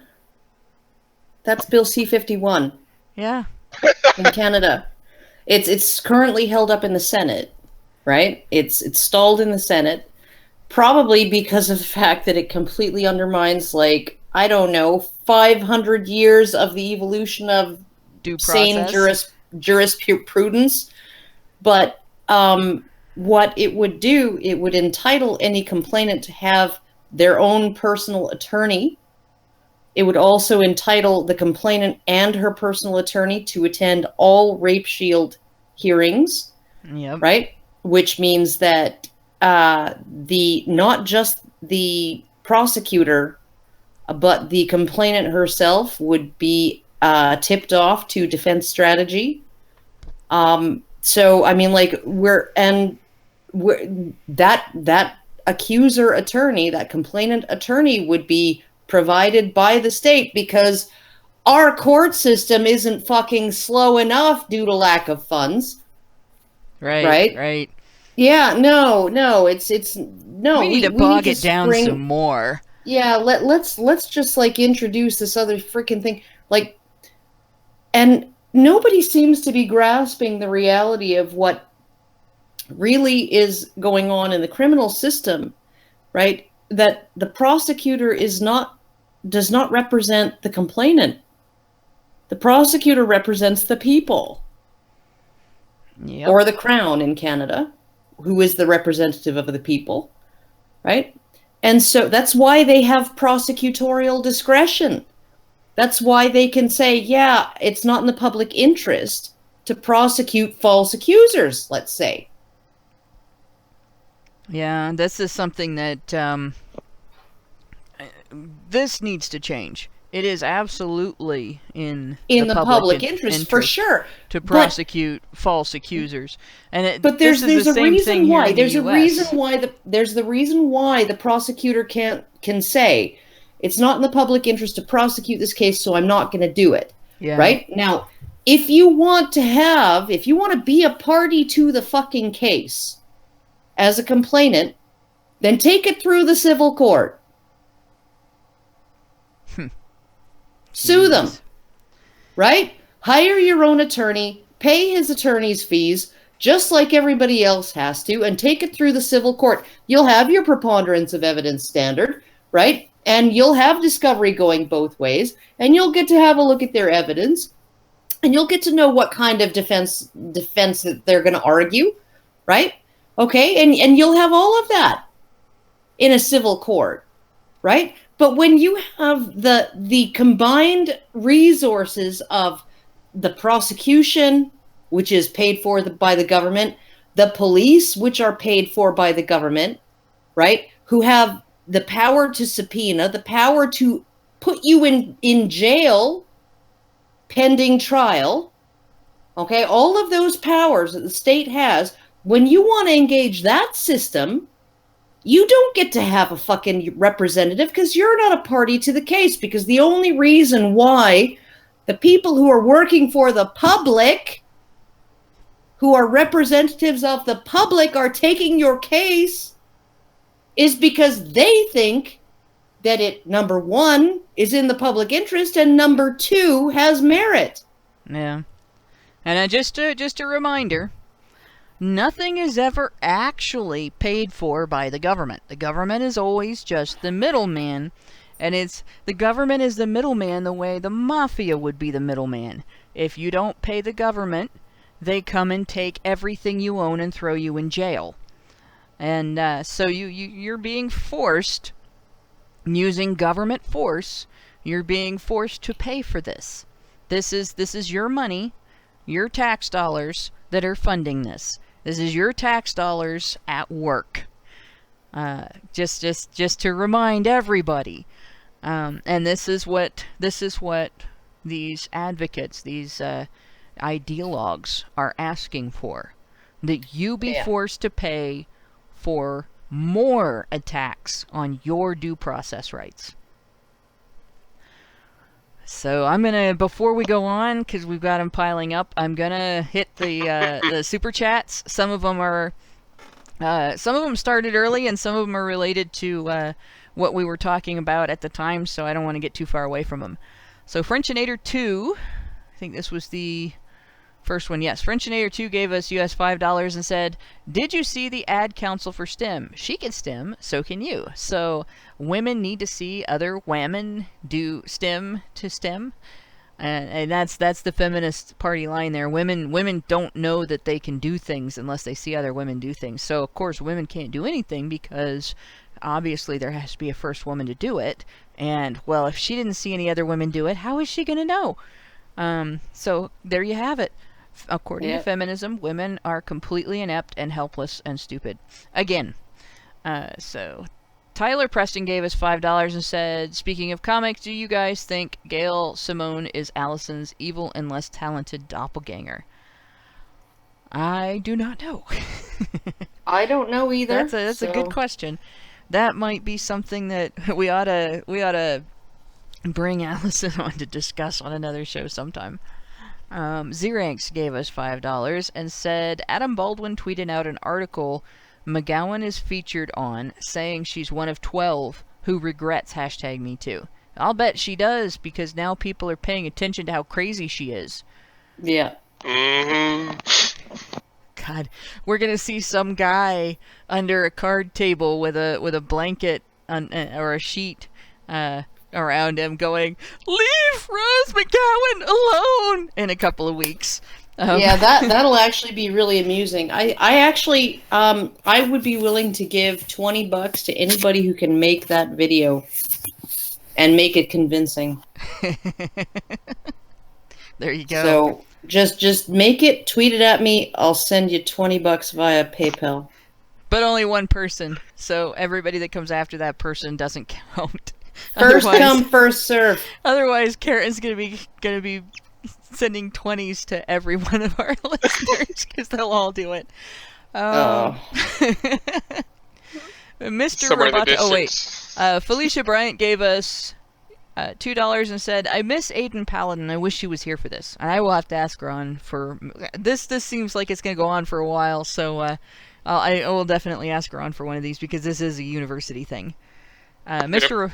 that's Bill C-51. Yeah. In Canada. It's currently held up in the Senate, right? It's stalled in the Senate, probably because of the fact that it completely undermines, 500 years of the evolution of due process, sane jurisprudence. But what it would do, it would entitle any complainant to have their own personal attorney. It would also entitle the complainant and her personal attorney to attend all rape shield hearings. Yep. Right? Which means that not just the prosecutor, but the complainant herself would be tipped off to defense strategy. So I mean, that accuser attorney, that complainant attorney, would be provided by the state because our court system isn't fucking slow enough due to lack of funds. Right. Yeah. No. It's no. We need to bog it down some more. Yeah. Let's just introduce this other freaking thing. And nobody seems to be grasping the reality of what really is going on in the criminal system, right? That the prosecutor does not represent the complainant. The prosecutor represents the people. Yep. Or the Crown in Canada, who is the representative of the people, right? And so that's why they have prosecutorial discretion. That's why they can say, yeah, it's not in the public interest to prosecute false accusers, let's say. Yeah, this is something that this needs to change. It is absolutely in the public interest for sure to prosecute false accusers. And but there's a reason why. There's the reason why the prosecutor can say it's not in the public interest to prosecute this case, so I'm not going to do it. Yeah. Right? Now, if you want to be a party to the fucking case as a complainant, then take it through the civil court. Sue them, right? Hire your own attorney, pay his attorney's fees, just like everybody else has to, and take it through the civil court. You'll have your preponderance of evidence standard, right? And you'll have discovery going both ways, and you'll get to have a look at their evidence, and you'll get to know what kind of defense that they're going to argue, right? Okay, and you'll have all of that in a civil court, right? But when you have the combined resources of the prosecution, which is paid for by the government, the police, which are paid for by the government, right? Who have the power to subpoena, the power to put you in jail pending trial, okay? All of those powers that the state has, when you want to engage that system, you don't get to have a fucking representative because you're not a party to the case, because the only reason why the people who are working for the public, who are representatives of the public, are taking your case is because they think that it, number one, is in the public interest, and number two, has merit. Yeah. And just a reminder, nothing is ever actually paid for by the government. The government is always just the middleman, and the government is the middleman the way the mafia would be the middleman. If you don't pay the government, they come and take everything you own and throw you in jail. And so you're being forced, using government force, you're being forced to pay for this. This is your money, your tax dollars that are funding this. This is your tax dollars at work. Just to remind everybody. And this is what these advocates, these ideologues are asking for. That you be forced to pay for more attacks on your due process rights. So I'm gonna, before we go on, because we've got them piling up, I'm gonna hit the super chats. Some of them started early, and some of them are related to what we were talking about at the time. So I don't want to get too far away from them. So Frenchinator 2, I think this was the first one. Yes, Frenchinator 2 gave us US $5 and said, "Did you see the ad council for STEM? She can STEM, so can you." So women need to see other women do STEM to STEM, and that's the feminist party line there. Women don't know that they can do things unless they see other women do things. So of course women can't do anything because obviously there has to be a first woman to do it. And well, if she didn't see any other women do it, how is she going to know? So there you have it. According to feminism, women are completely inept and helpless and stupid. Again. So Tyler Preston gave us $5 and said, "Speaking of comics, do you guys think Gail Simone is Alison's evil and less talented doppelganger?" I do not know. I don't know either. That's a good question. That might be something that we ought to bring Alison on to discuss on another show sometime. Xeranx gave us $5 and said, "Adam Baldwin tweeted out an article McGowan is featured on, saying she's one of 12 who regrets #MeToo. I'll bet she does, because now people are paying attention to how crazy she is." Yeah. God, we're gonna see some guy under a card table with a blanket or a sheet around him going, "Leave Rose McGowan alone," in a couple of weeks. Yeah, that'll actually be really amusing. I actually I would be willing to give $20 to anybody who can make that video and make it convincing. There you go. So just make it, tweet it at me. I'll send you $20 via PayPal. But only one person, so everybody that comes after that person doesn't count. First come, first serve. Otherwise, Karen's gonna be sending 20s to every one of our listeners because they'll all do it. Mr. Roboto. Oh wait, Felicia Bryant gave us $2 and said, "I miss Aiden Paladin. I wish she was here for this." And I will have to ask her on for this. This seems like it's gonna go on for a while, so I will definitely ask her on for one of these because this is a university thing. Mr.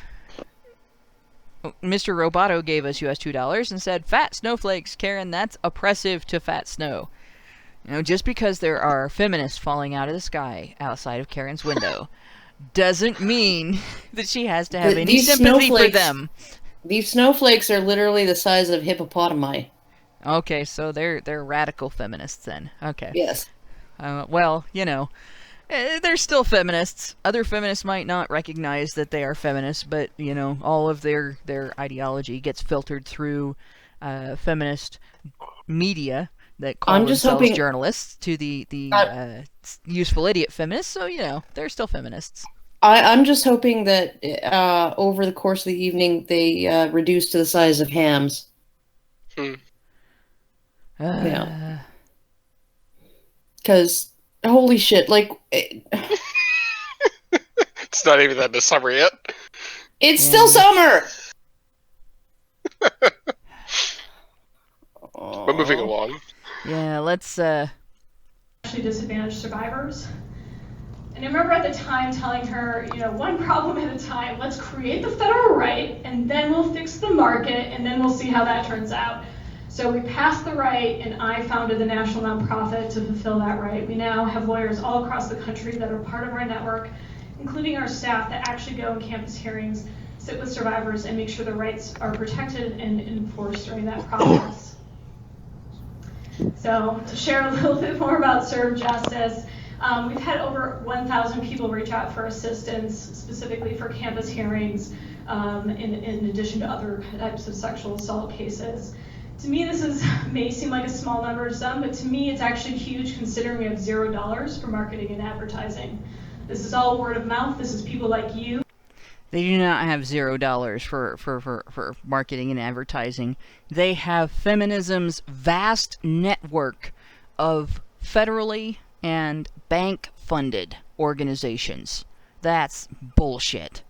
Roboto gave us US $2 and said, "Fat snowflakes, Karen, that's oppressive to Fat Snow." You know, just because there are feminists falling out of the sky outside of Karen's window doesn't mean that she has to have any sympathy for them. These snowflakes are literally the size of hippopotami. Okay, so they're radical feminists then. Okay. Yes. Well, you know, they're still feminists. Other feminists might not recognize that they are feminists, but, you know, all of their ideology gets filtered through feminist media that call themselves journalists to the useful idiot feminists, so, you know, they're still feminists. I'm just hoping that over the course of the evening they reduce to the size of hams. Yeah. Because, holy shit, like... It's not even that in the summer yet. It's still summer! We're moving along. Yeah, let's... Actually disadvantaged survivors. And I remember at the time telling her, you know, one problem at a time, let's create the federal right, and then we'll fix the market, and then we'll see how that turns out. So we passed the right, and I founded the national nonprofit to fulfill that right. We now have lawyers all across the country that are part of our network, including our staff that actually go in campus hearings, sit with survivors, and make sure their rights are protected and enforced during that process. So to share a little bit more about Serve Justice, we've had over 1,000 people reach out for assistance, specifically for campus hearings, in addition to other types of sexual assault cases. To me, this may seem like a small number to some, but to me, it's actually huge considering we have $0 for marketing and advertising. This is all word of mouth. This is people like you. They do not have $0 for marketing and advertising. They have feminism's vast network of federally and bank-funded organizations. That's bullshit.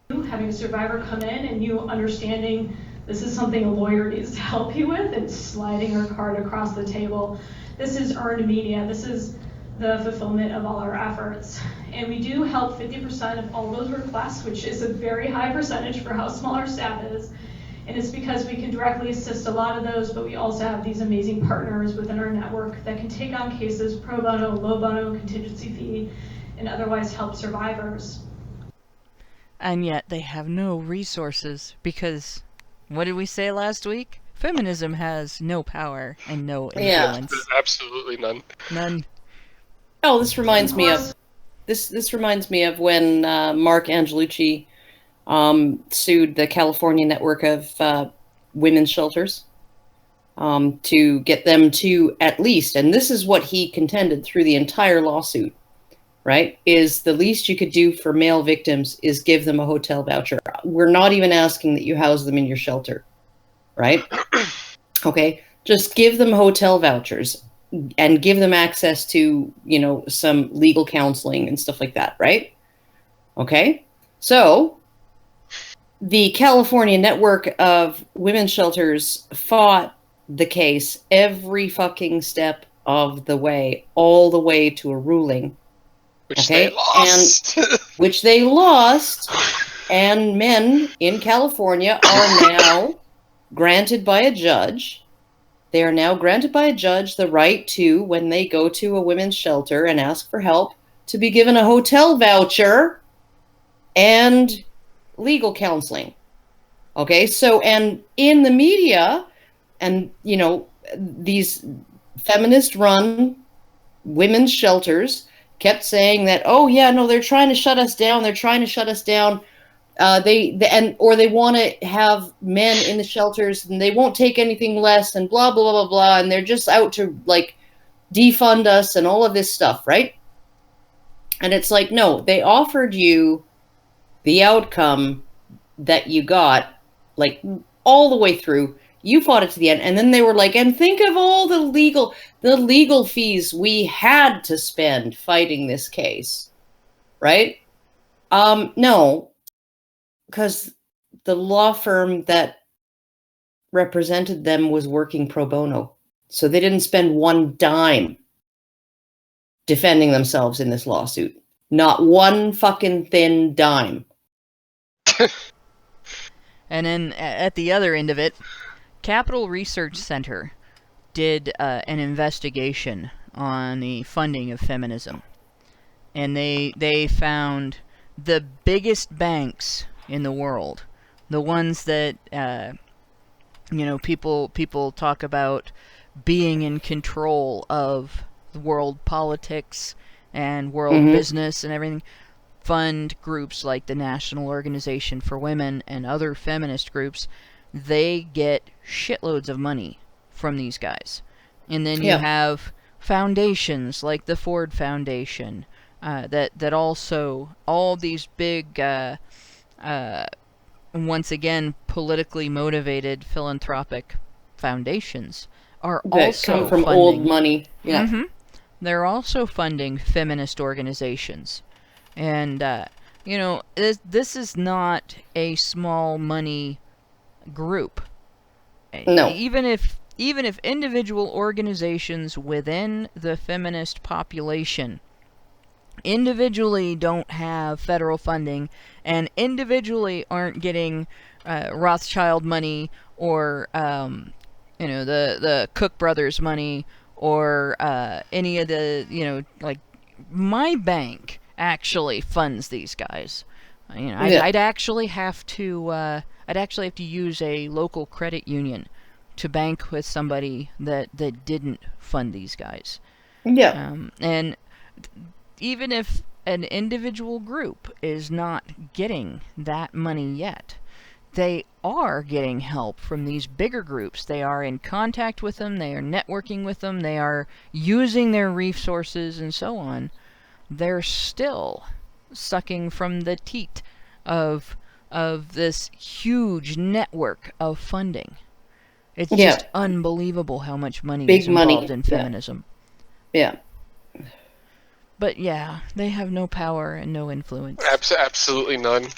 Having a survivor come in and you understanding this is something a lawyer needs to help you with, and sliding her card across the table. This is earned media. This is the fulfillment of all our efforts. And we do help 50% of all those requests, which is a very high percentage for how small our staff is. And it's because we can directly assist a lot of those, but we also have these amazing partners within our network that can take on cases pro bono, low bono, contingency fee, and otherwise help survivors. And yet they have no resources because, what did we say last week? Feminism has no power and no influence. Yeah, absolutely none. None. Oh, this reminds me of this reminds me of when Mark Angelucci sued the California network of women's shelters to get them to at least, and this is what he contended through the entire lawsuit, right, is the least you could do for male victims is give them a hotel voucher. We're not even asking that you house them in your shelter, right? Okay, just give them hotel vouchers and give them access to, you know, some legal counseling and stuff like that, right? Okay, so the California network of women's shelters fought the case every fucking step of the way, all the way to a ruling. Which they lost. Which they lost, and men in California are now granted by a judge. They are now granted by a judge the right to, when they go to a women's shelter and ask for help, to be given a hotel voucher and legal counseling. Okay, so, and in the media, and, you know, these feminist-run women's shelters kept saying that, oh yeah, no, they're trying to shut us down. They're trying to shut us down. Or they want to have men in the shelters and they won't take anything less and blah, blah, blah, blah. And they're just out to like defund us and all of this stuff, right? And it's like, no, they offered you the outcome that you got, like all the way through. You fought it to the end. And then they were like, and think of all the legal fees we had to spend fighting this case, right? No, because the law firm that represented them was working pro bono. So they didn't spend one dime defending themselves in this lawsuit. Not one fucking thin dime. And then at the other end of it, Capital Research Center did an investigation on the funding of feminism, and they found the biggest banks in the world, the ones that people talk about being in control of world politics and world business and everything, fund groups like the National Organization for Women and other feminist groups. They get shitloads of money from these guys. And then you have foundations like the Ford Foundation, that also, all these big, once again, politically motivated philanthropic foundations are that also come from funding, old money. they're also funding feminist organizations. And, this is not a small money group. No. Even if individual organizations within the feminist population individually don't have federal funding and individually aren't getting Rothschild money or the Cook Brothers money or any of the like my bank actually funds these guys. I'd actually have to use a local credit union to bank with somebody that didn't fund these guys. And even if an individual group is not getting that money yet, they are getting help from these bigger groups. They are in contact with them, they are networking with them, they are using their resources and so on. They're still sucking from the teat of this huge network of funding. It's just unbelievable how much money is involved in feminism. But they have no power and no influence. Absolutely none.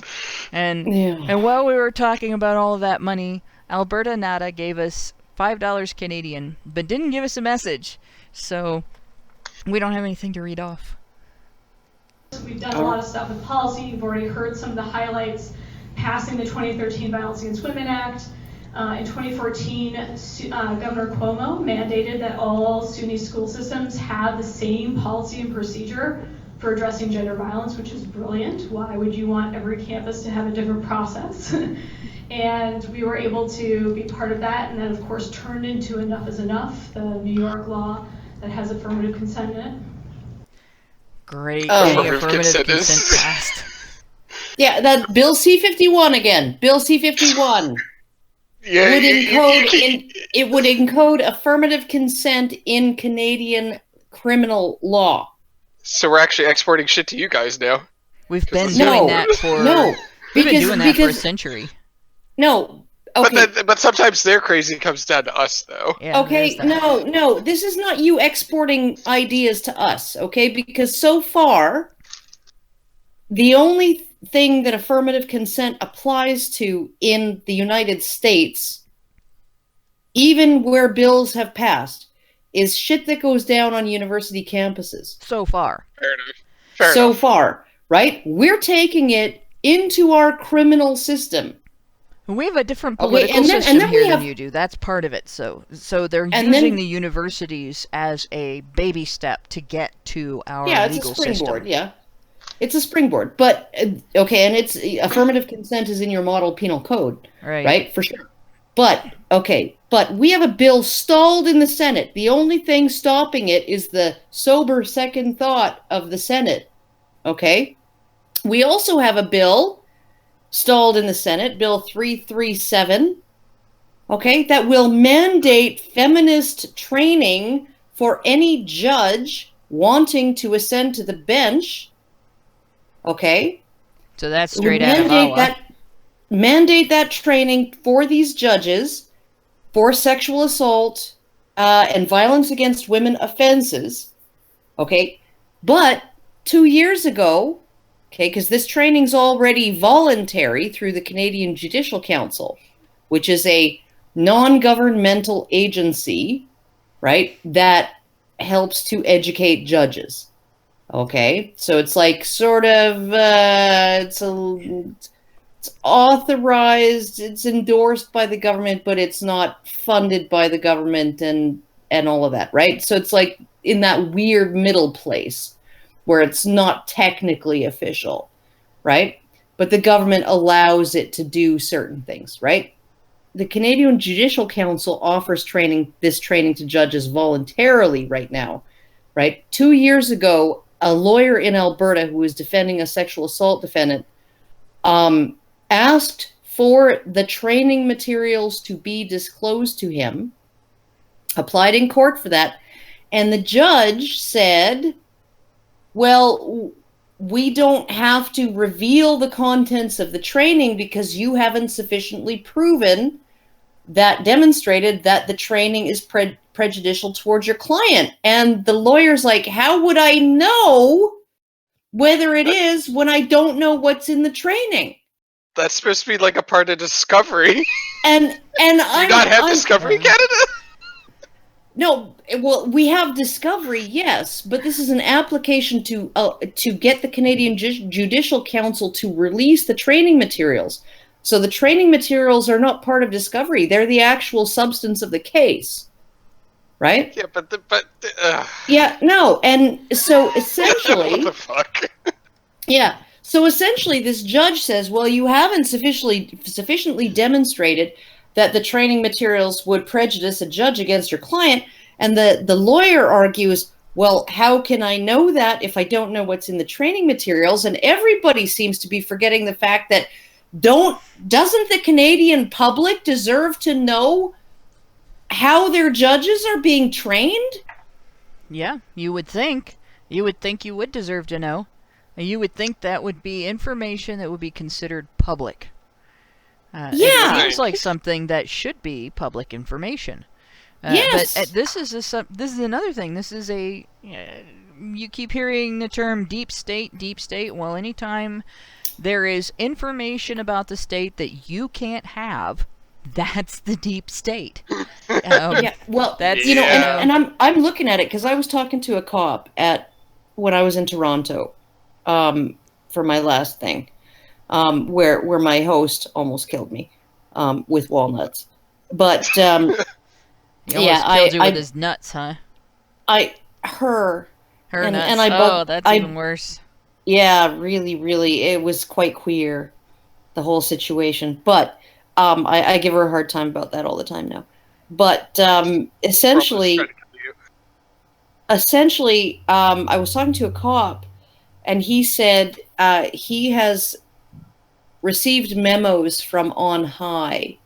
And while we were talking about all of that money, Alberta Nada gave us $5 Canadian, but didn't give us a message. So we don't have anything to read off. We've done a lot of stuff with policy. You've already heard some of the highlights. Passing the 2013 Violence Against Women Act. In 2014, Governor Cuomo mandated that all SUNY school systems have the same policy and procedure for addressing gender violence, which is brilliant. Why would you want every campus to have a different process? And we were able to be part of that, and that of course turned into Enough is Enough, the New York law that has affirmative consent in it. Great. Affirmative consent passed. That Bill C-51 again. Bill C-51. It would encode affirmative consent in Canadian criminal law. So we're actually exporting shit to you guys now. We've been doing that for for a century. No. Okay. But sometimes their crazy comes down to us, though. Yeah, okay, no. This is not you exporting ideas to us, okay? Because so far, the only thing that affirmative consent applies to in the United States, even where bills have passed, is shit that goes down on university campuses. So far. Fair enough. Far, right? We're taking it into our criminal system. We have a different political system here than you do. That's part of it. So they're using the universities as a baby step to get to our legal system. It's a springboard. But, okay, and it's affirmative consent is in your model penal code, right? For sure. But we have a bill stalled in the Senate. The only thing stopping it is the sober second thought of the Senate, okay? We also have a bill stalled in the Senate, Bill 337, okay, that will mandate feminist training for any judge wanting to ascend to the bench, okay? So that's straight out of VAWA. Mandate that training for these judges for sexual assault and violence against women offenses, okay? But 2 years ago, okay, because this training's already voluntary through the Canadian Judicial Council, which is a non-governmental agency, right, that helps to educate judges. Okay, so it's like sort of, it's authorized, it's endorsed by the government, but it's not funded by the government, and and all of that, right? So it's like in that weird middle place where it's not technically official, right? But the government allows it to do certain things, right? The Canadian Judicial Council offers this training to judges voluntarily right now, right? 2 years ago, a lawyer in Alberta who was defending a sexual assault defendant asked for the training materials to be disclosed to him, applied in court for that, and the judge said, well, we don't have to reveal the contents of the training because you haven't sufficiently demonstrated that the training is prejudicial towards your client. And the lawyer's like, how would I know whether it is when I don't know what's in the training? That's supposed to be like a part of discovery. And you not have discovery, Canada? No, well, we have discovery, yes, but this is an application to get the Canadian Judicial Council to release the training materials. So the training materials are not part of discovery; they're the actual substance of the case, right? Yeah, but yeah, no, and so essentially, what the fuck? Yeah, so essentially, this judge says, well, you haven't sufficiently demonstrated that the training materials would prejudice a judge against your client. And the lawyer argues, well, how can I know that if I don't know what's in the training materials? And everybody seems to be forgetting the fact that doesn't the Canadian public deserve to know how their judges are being trained? Yeah, you would think. You would think you would deserve to know. You would think that would be information that would be considered public. Yeah, it seems like something that should be public information. Yes, but this is another thing. This is you keep hearing the term deep state, deep state. Well, anytime there is information about the state that you can't have, that's the deep state. Yeah, well, that's and I'm looking at it because I was talking to a cop when I was in Toronto, for my last thing. Where my host almost killed me with walnuts, but he almost killed you with his nuts, huh? Her nuts. And that's even worse. Yeah, really, really, it was quite queer, the whole situation. But I give her a hard time about that all the time now. But essentially, I was talking to a cop, and he said he has received memos from on high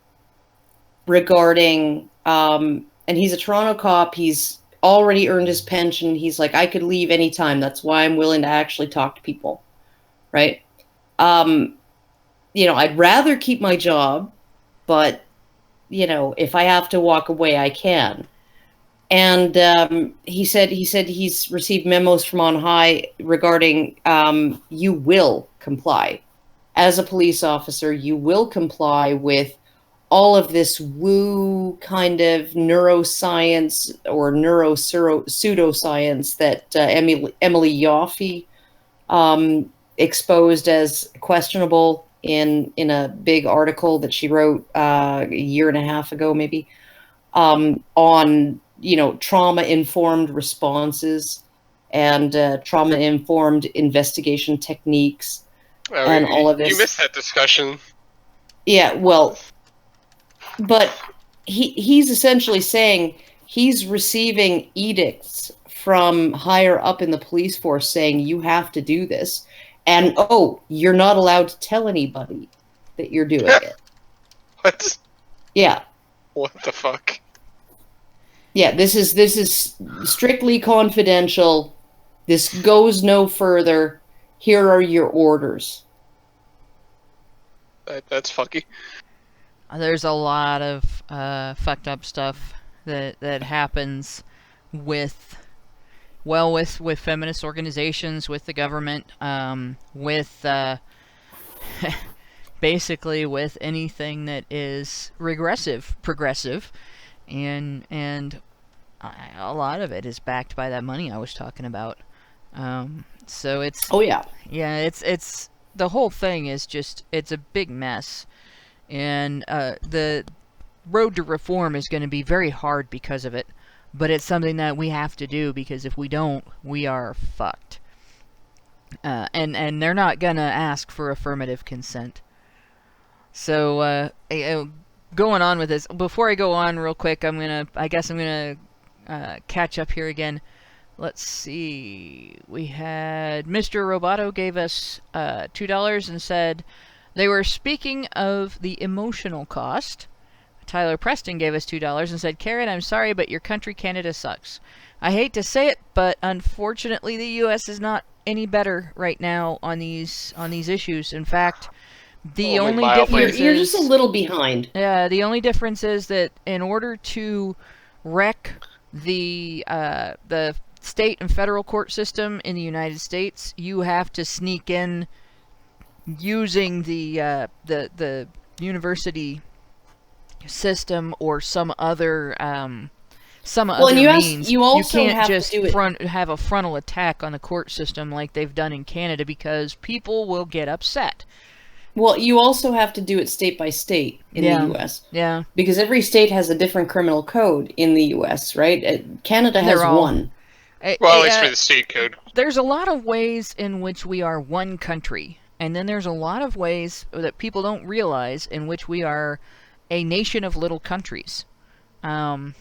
regarding, and he's a Toronto cop, he's already earned his pension, he's like, I could leave anytime, that's why I'm willing to actually talk to people, right? I'd rather keep my job, but, if I have to walk away, I can. And he said he's received memos from on high regarding, you will comply. As a police officer, you will comply with all of this woo kind of neuroscience or pseudoscience that Emily Yoffe exposed as questionable in a big article that she wrote a year and a half ago, maybe, on trauma-informed responses and trauma-informed investigation techniques. And all of this. You missed that discussion. Yeah, well, but he's essentially saying he's receiving edicts from higher up in the police force saying you have to do this, and you're not allowed to tell anybody that you're doing it. What? Yeah. What the fuck? Yeah, this is strictly confidential. This goes no further. Here are your orders. That's fucky. There's a lot of fucked up stuff that happens with feminist organizations, with the government, with basically with anything that is progressive, and a lot of it is backed by that money I was talking about. So it's it's the whole thing is just, it's a big mess, and the road to reform is going to be very hard because of it. but it's something that we have to do, because if we don't, we are fucked. And they're not gonna ask for affirmative consent. So going on with this, before I go on real quick, I guess I'm gonna catch up here again. Let's see. We had Mr. Roboto gave us $2 and said they were speaking of the emotional cost. Tyler Preston gave us $2 and said, Karen, I'm sorry, but your country, Canada, sucks. I hate to say it, but unfortunately the U.S. is not any better right now on these issues. In fact, the only difference you're just a little behind. Yeah, the only difference is that in order to wreck the state and federal court system in the United States, you have to sneak in using the university system or some other means. You also can't have just to do it. have a frontal attack on the court system like they've done in Canada, because people will get upset. Well, you also have to do it state by state in the U.S. Yeah. Because every state has a different criminal code in the U.S., right? Canada has one. Well, at least for the state code. There's a lot of ways in which we are one country, and then there's a lot of ways that people don't realize in which we are a nation of little countries. And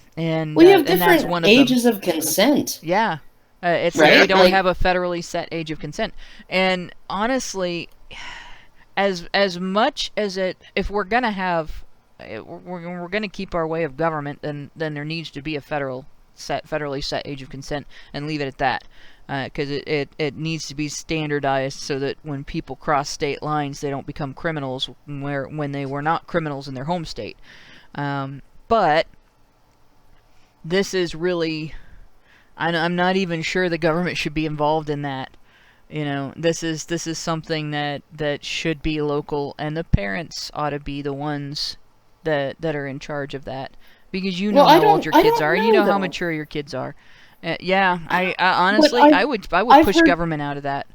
we have and that's one different of ages of consent. Yeah. It's right? They don't have a federally set age of consent. And honestly, as much as if we're gonna have, we're gonna keep our way of government, then there needs to be a federally set age of consent, and leave it at that, because it needs to be standardized so that when people cross state lines, they don't become criminals when they were not criminals in their home state. But this is really, I'm not even sure the government should be involved in that. You know, this is something that should be local, and the parents ought to be the ones that are in charge of that, because you know how old your kids are, and you know how mature your kids are. I honestly, I would push government out of that,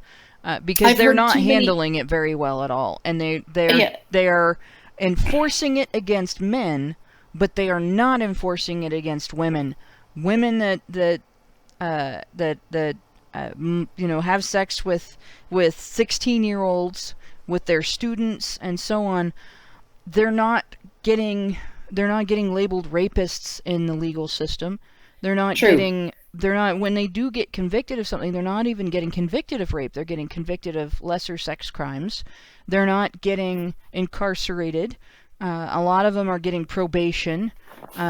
because they're not handling it very well at all, and they are enforcing it against men, but they are not enforcing it against women. Women that have sex with 16-year-olds, with their students and so on, they're not getting labeled rapists in the legal system. They're not when they do get convicted of something, they're not even getting convicted of rape. They're getting convicted of lesser sex crimes. They're not getting incarcerated. A lot of them are getting probation.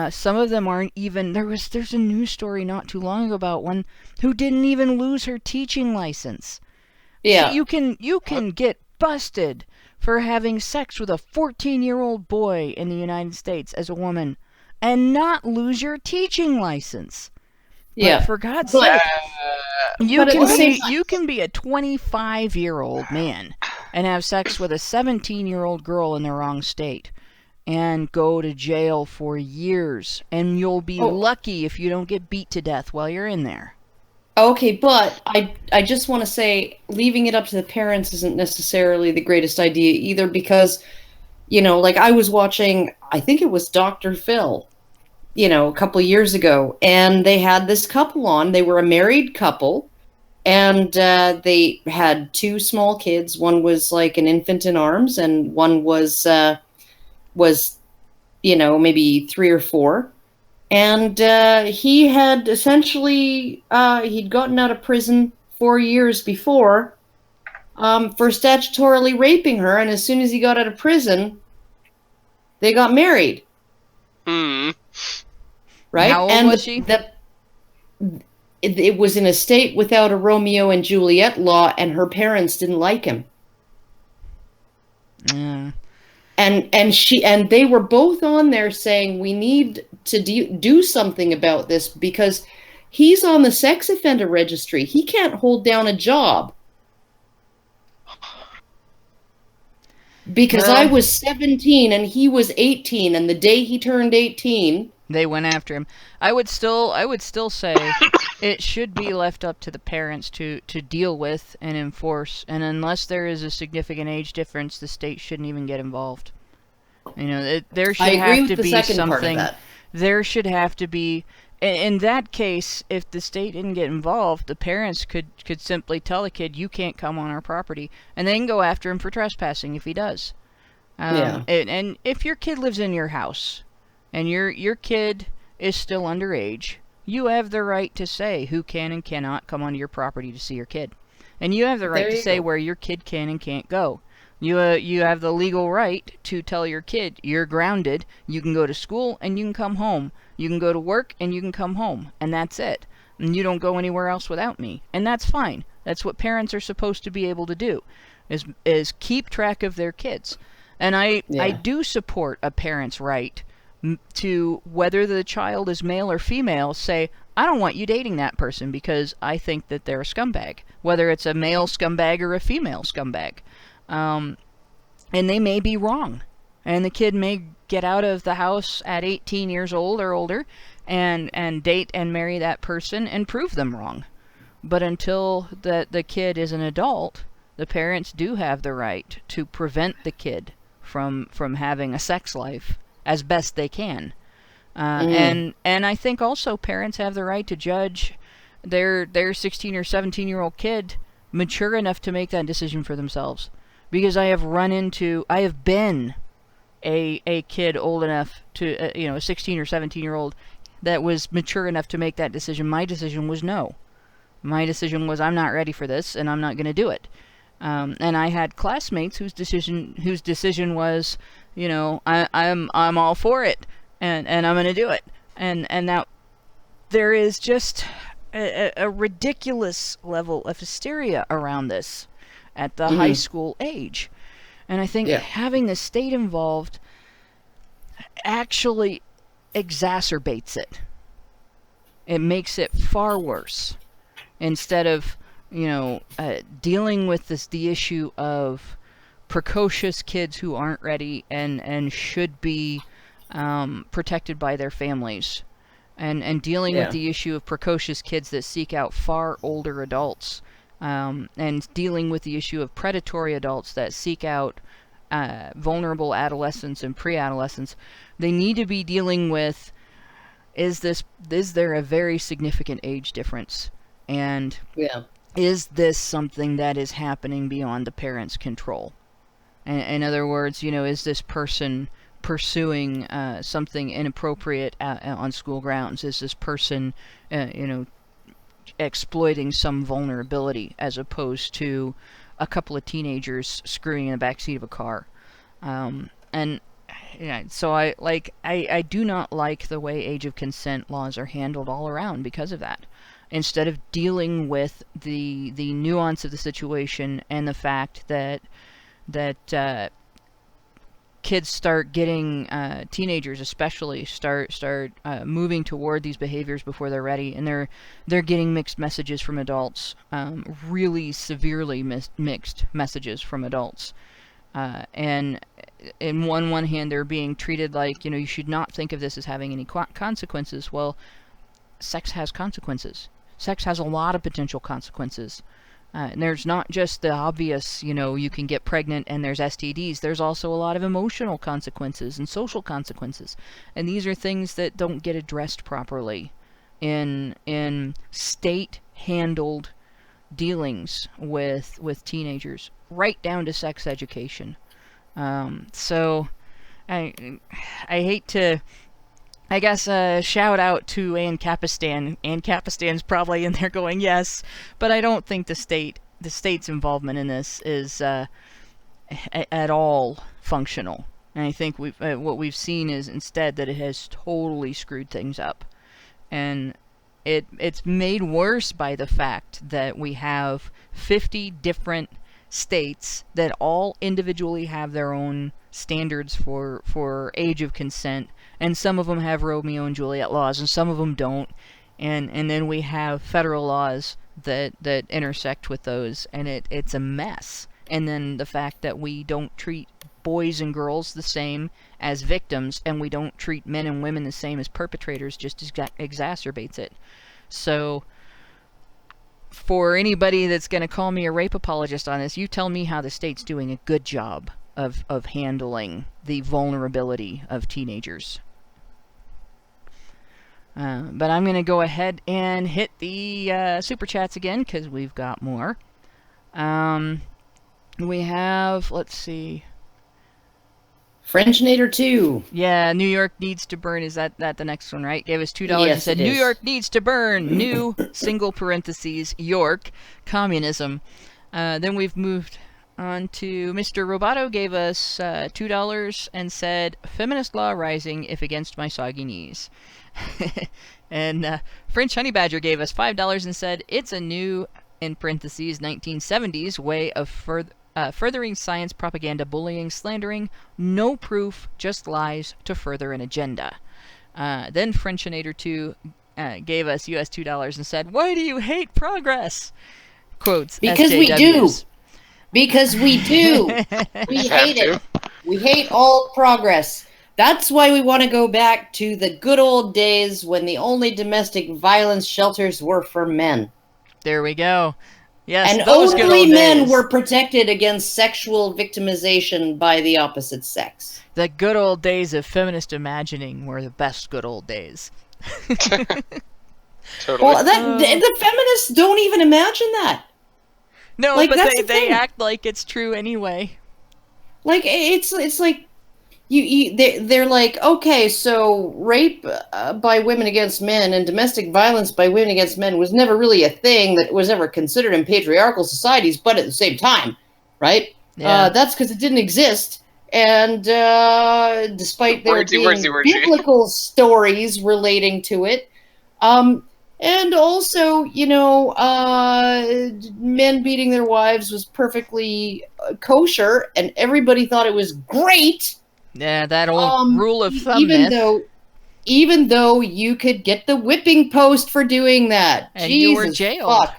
Some of them aren't even. There's a news story not too long ago about one who didn't even lose her teaching license. Yeah. So you can get busted for having sex with a 14-year-old boy in the United States as a woman and not lose your teaching license. Yeah. But for God's sake, you can be a 25-year-old man and have sex with a 17-year-old girl in the wrong state and go to jail for years, and you'll be lucky if you don't get beat to death while you're in there. Okay, but I just want to say, leaving it up to the parents isn't necessarily the greatest idea either, because, like I was watching, I think it was Dr. Phil, a couple of years ago, and they had this couple on. They were a married couple, and they had two small kids. One was like an infant in arms, and one was maybe 3 or 4. And he had essentially, he'd gotten out of prison 4 years before for statutorily raping her. And as soon as he got out of prison, they got married. Right? How old was she? It was in a state without a Romeo and Juliet law, and her parents didn't like him. And they were both on there saying, we need to do something about this, because he's on the sex offender registry. He can't hold down a job. Because I was 17 and he was 18, and the day he turned 18, they went after him. I would still say it should be left up to the parents to deal with and enforce, and unless there is a significant age difference, the state shouldn't even get involved. There should have to be something. There should have to be in that case, if the state didn't get involved, the parents could simply tell the kid, you can't come on our property, and they can go after him for trespassing if he does. And if your kid lives in your house, and your kid is still underage, you have the right to say who can and cannot come onto your property to see your kid. And you have the right to say where your kid can and can't go. You have the legal right to tell your kid, you're grounded, you can go to school and you can come home. You can go to work and you can come home. And that's it. And you don't go anywhere else without me. And that's fine. That's what parents are supposed to be able to do, is keep track of their kids. And I do support a parent's right to, whether the child is male or female, say, I don't want you dating that person because I think that they're a scumbag, whether it's a male scumbag or a female scumbag. And they may be wrong. And the kid may get out of the house at 18 years old or older and date and marry that person and prove them wrong. But until the kid is an adult, the parents do have the right to prevent the kid from having a sex life as best they can. And I think also parents have the right to judge their 16 or 17-year-old kid mature enough to make that decision for themselves. Because I have been a kid old enough to, a 16 or 17-year-old that was mature enough to make that decision. My decision was no. My decision was, I'm not ready for this, and I'm not going to do it. And I had classmates whose decision was, I'm all for it, and I'm going to do it. And now there is just a ridiculous level of hysteria around this at the high school age. And I think having the state involved actually exacerbates it. It makes it far worse. Instead of, dealing with the issue of precocious kids who aren't ready and should be protected by their families. And dealing with the issue of precocious kids that seek out far older adults. And dealing with the issue of predatory adults that seek out vulnerable adolescents and pre-adolescents. They need to be dealing with, is there a very significant age difference? And is this something that is happening beyond the parents' control? In other words, is this person pursuing something inappropriate on school grounds? Is this person, exploiting some vulnerability as opposed to a couple of teenagers screwing in the backseat of a car? So I do not like the way age of consent laws are handled all around because of that. Instead of dealing with the nuance of the situation and the fact that kids start getting, teenagers especially, start moving toward these behaviors before they're ready, and they're getting mixed messages from adults, really severely mixed messages from adults. And in one hand, they're being treated like, you should not think of this as having any consequences. Well, sex has consequences. Sex has a lot of potential consequences. And there's not just the obvious, you can get pregnant and there's STDs. There's also a lot of emotional consequences and social consequences. And these are things that don't get addressed properly in state-handled dealings with teenagers, right down to sex education. So I hate to, I guess, shout out to Ann Capistan. Ann Capistan's probably in there going, yes, but I don't think the state's involvement in this is at all functional. And I think what we've seen is instead that it has totally screwed things up. And it's made worse by the fact that we have 50 different states that all individually have their own standards for age of consent, and some of them have Romeo and Juliet laws and some of them don't, and then we have federal laws that intersect with those, and it's a mess. And then the fact that we don't treat boys and girls the same as victims, and we don't treat men and women the same as perpetrators, just exacerbates it. So for anybody that's going to call me a rape apologist on this, you tell me how the state's doing a good job of handling the vulnerability of teenagers. But I'm going to go ahead and hit the super chats again because we've got more. We have, let's see. Frenchnator 2. Yeah, New York needs to burn. Is that the next one, right? Gave us $2 Yes, and said, it New is. York needs to burn. New, single parentheses, York, communism. Then we've moved on to Mr. Roboto gave us $2 and said, feminist law rising if against my soggy knees. And French Honey Badger gave us $5 and said, it's a new, in parentheses, 1970s way of furthering science, propaganda, bullying, slandering, no proof, just lies to further an agenda. Then Frenchinator 2 gave us US $2 and said, why do you hate progress? Quotes, Because SJWs. we do. Because we do. We hate it. We hate all progress. That's why we want to go back to the good old days when the only domestic violence shelters were for men. There we go. Yes, and those good only old men days. were protected against sexual victimization by the opposite sex. The good old days of feminist imagining were the best good old days. Totally. Well, the feminists don't even imagine that. No, Like, but that's the they thing. act like it's true anyway. Like it's like they're like, okay, so rape by women against men and domestic violence by women against men was never really a thing that was ever considered in patriarchal societies, but at the same time, right? Yeah. That's because it didn't exist. And despite there being Wordsy. biblical stories relating to it, and also, men beating their wives was perfectly kosher, and everybody thought it was great. Yeah, that old rule of thumb Even though you could get the whipping post for doing that. And Jesus you were jailed. fuck.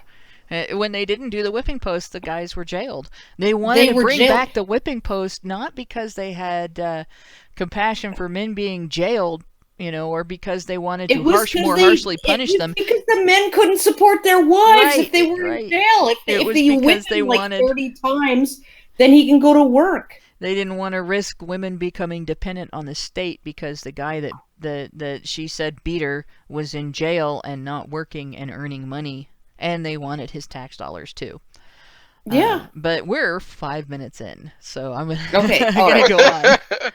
When they didn't do the whipping post, the guys were jailed. They wanted to were bring jailed. back the whipping post, not because they had compassion for men being jailed, or because they wanted to more harshly punish them. Because the men couldn't support their wives Right, if they were right. in jail. If It was they because whip they him like wanted- 30 times, then he can go to work. They didn't want to risk women becoming dependent on the state because the guy that she said beat her was in jail and not working and earning money, and they wanted his tax dollars too. Yeah. But we're 5 minutes in, so I'm Okay, I'm all gonna right. go on.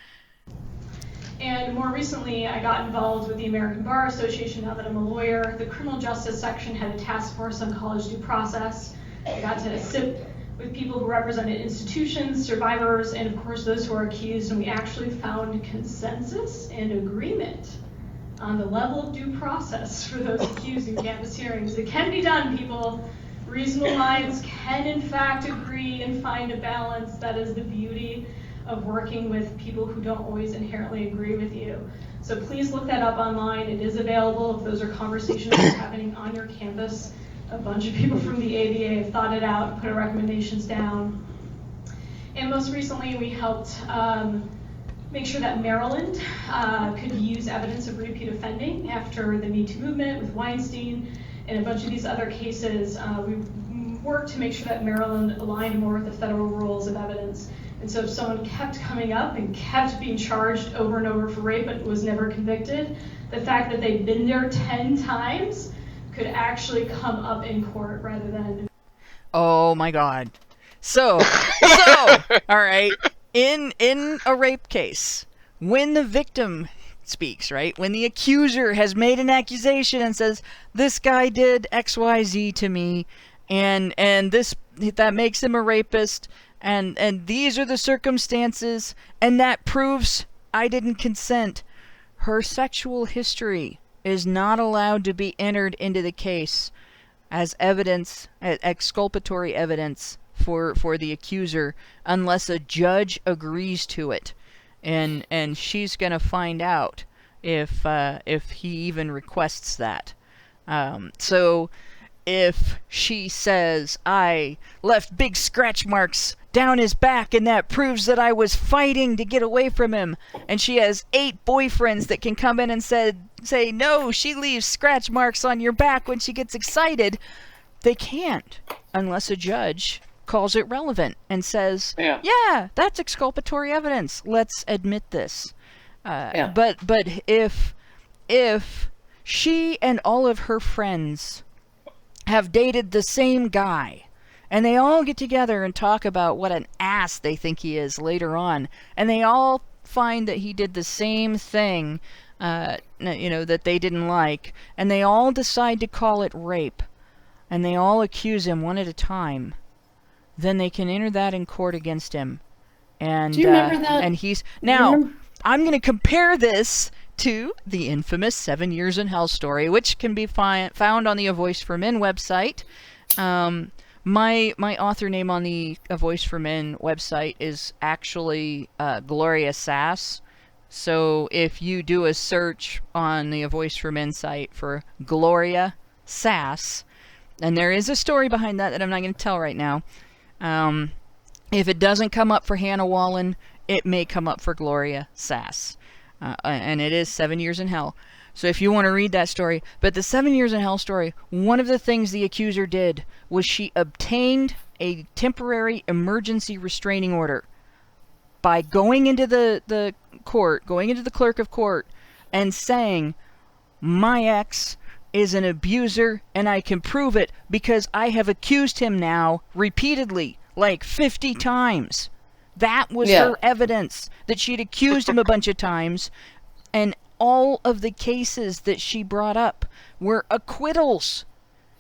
And more recently, I got involved with the American Bar Association now that I'm a lawyer. The criminal justice section had a task force on college due process. I got to sit with people who represented institutions, survivors, and of course those who are accused, and we actually found consensus and agreement on the level of due process for those accused in campus hearings. It can be done, people. Reasonable minds can in fact agree and find a balance. That is the beauty of working with people who don't always inherently agree with you. So please look that up online. It is available if those are conversations that are happening on your campus. A bunch of people from the ABA have thought it out, put our recommendations down. And most recently, we helped make sure that Maryland could use evidence of repeat offending after the Me Too movement with Weinstein and a bunch of these other cases. We worked to make sure that Maryland aligned more with the federal rules of evidence. And so if someone kept coming up and kept being charged over and over for rape but was never convicted, the fact that they'd been there 10 times could actually come up in court rather than... Oh my God. So, all right, in a rape case, when the victim speaks, right, when the accuser has made an accusation and says, this guy did XYZ to me, and that makes him a rapist, and these are the circumstances, and that proves I didn't consent, her sexual history is not allowed to be entered into the case as evidence, exculpatory evidence for the accuser, unless a judge agrees to it, and she's gonna find out if he even requests that. So if she says, I left big scratch marks down his back and that proves that I was fighting to get away from him, and she has 8 boyfriends that can come in and say, no, she leaves scratch marks on your back when she gets excited, they can't unless a judge calls it relevant and says, yeah, that's exculpatory evidence, let's admit this. But if She and all of her friends have dated the same guy. And they all get together and talk about what an ass they think he is later on. And they all find that he did the same thing, that they didn't like. And they all decide to call it rape. And they all accuse him one at a time. Then they can enter that in court against him. And, do you remember that? And he's... Now, I'm going to compare this to the infamous 7 Years in Hell story, which can be found on the A Voice for Men website. My author name on the A Voice for Men website is actually Gloria Sass. So if you do a search on the A Voice for Men site for Gloria Sass, and there is a story behind that I'm not going to tell right now. If it doesn't come up for Hannah Wallen, it may come up for Gloria Sass. And it is 7 Years in Hell. So if you want to read that story. But the 7 Years in Hell story, one of the things the accuser did was she obtained a temporary emergency restraining order by going into the court, going into the clerk of court, and saying, my ex is an abuser and I can prove it because I have accused him now repeatedly, like 50 times. That was her evidence, that she'd accused him a bunch of times, and all of the cases that she brought up were acquittals.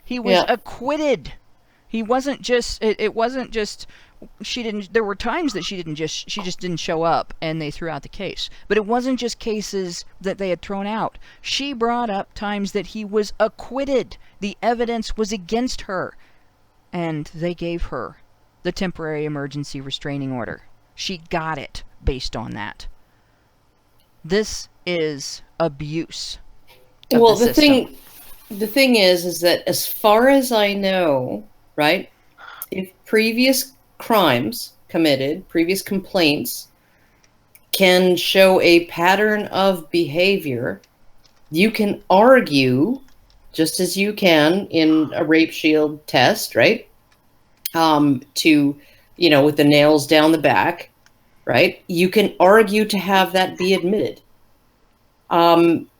He was acquitted. He wasn't just, it wasn't just, there were times that she just didn't show up and they threw out the case. But it wasn't just cases that they had thrown out. She brought up times that he was acquitted. The evidence was against her. And they gave her the temporary emergency restraining order. She got it based on that. This is abuse. Well, the thing is that as far as I know, right, if previous crimes committed, previous complaints can show a pattern of behavior, you can argue, just as you can in a rape shield test, right, with the nails down the back, right, you can argue to have that be admitted.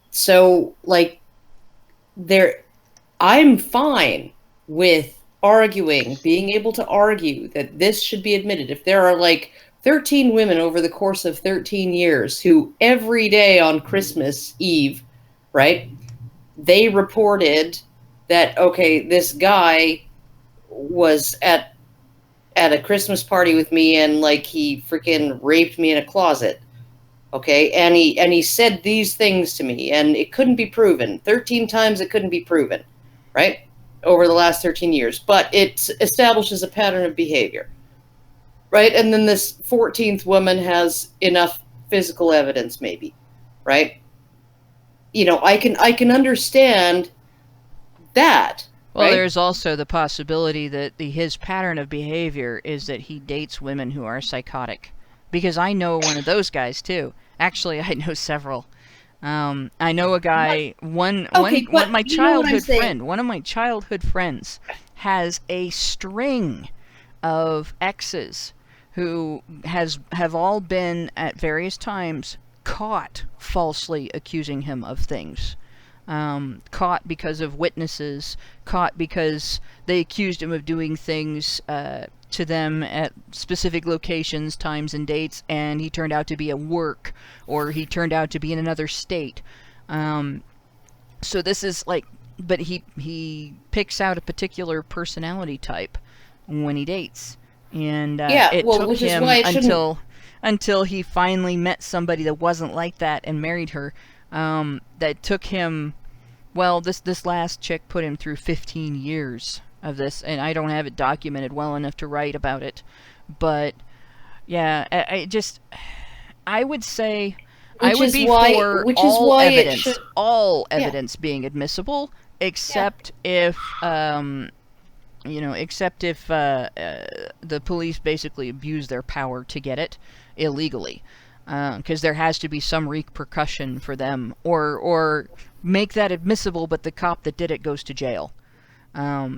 So like I'm fine with arguing, being able to argue that this should be admitted. If there are like 13 women over the course of 13 years who every day on Christmas Eve, right, they reported that, okay, this guy was at a Christmas party with me and like he freaking raped me in a closet. Okay, and he said these things to me, and it couldn't be proven. 13 times it couldn't be proven, right? Over the last 13 years. But it establishes a pattern of behavior, right? And then this 14th woman has enough physical evidence, maybe, right? I can understand that. Well, right? There's also the possibility that his pattern of behavior is that he dates women who are psychotic. Because I know one of those guys too. Actually, I know several. I know a guy. One of my childhood friends has a string of exes who have all been at various times caught falsely accusing him of things. Caught because of witnesses, caught because they accused him of doing things to them at specific locations, times, and dates, and he turned out to be at work, or he turned out to be in another state. So this is like, but he picks out a particular personality type when he dates, and it took him until he finally met somebody that wasn't like that and married her. That took him, well, this last chick put him through 15 years of this, and I don't have it documented well enough to write about it, but yeah, I would say I would be for all evidence being admissible, except if the police basically abuse their power to get it illegally, because there has to be some repercussion for them, or make that admissible, but the cop that did it goes to jail.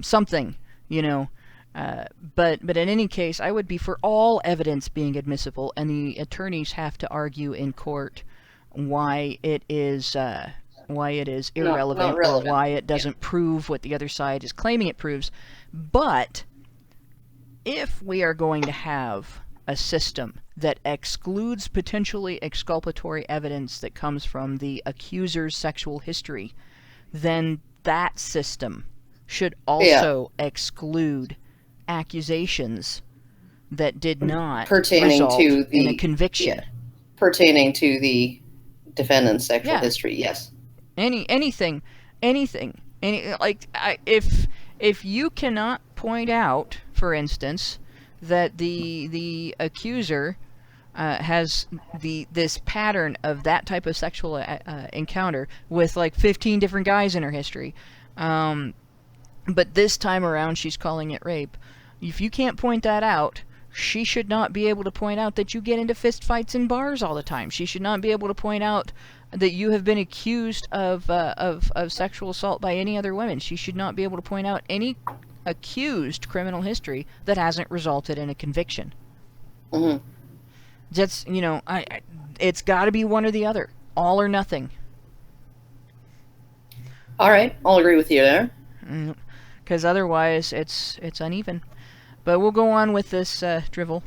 Something, but in any case, I would be for all evidence being admissible, and the attorneys have to argue in court why it is it is irrelevant or why it doesn't prove what the other side is claiming it proves. But if we are going to have a system that excludes potentially exculpatory evidence that comes from the accuser's sexual history, then that system should also exclude accusations that did not result in a conviction. Pertaining to the defendant's sexual history, yes. Anything, if you cannot point out, for instance, that the accuser has this pattern of that type of sexual encounter with like 15 different guys in her history, but this time around she's calling it rape. If you can't point that out, she should not be able to point out that you get into fist fights in bars all the time. She should not be able to point out that you have been accused of sexual assault by any other women. She should not be able to point out any accused criminal history that hasn't resulted in a conviction. Mm-hmm. That's, it's got to be one or the other, all or nothing. All right, I'll agree with you there. Because otherwise, it's uneven. But we'll go on with this drivel.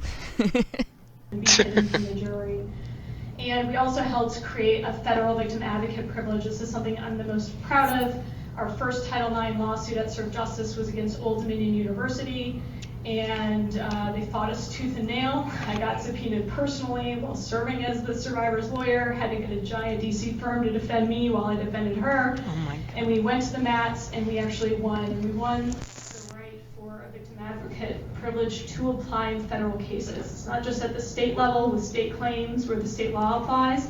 And we also helped create a federal victim advocate privilege. This is something I'm the most proud of. Our first Title IX lawsuit at Serve Justice was against Old Dominion University, and they fought us tooth and nail. I got subpoenaed personally while serving as the survivor's lawyer, had to get a giant DC firm to defend me while I defended her. Oh my God. And we went to the mats, and we actually won. And we won the right for a victim advocate privilege to apply in federal cases. It's not just at the state level with state claims where the state law applies.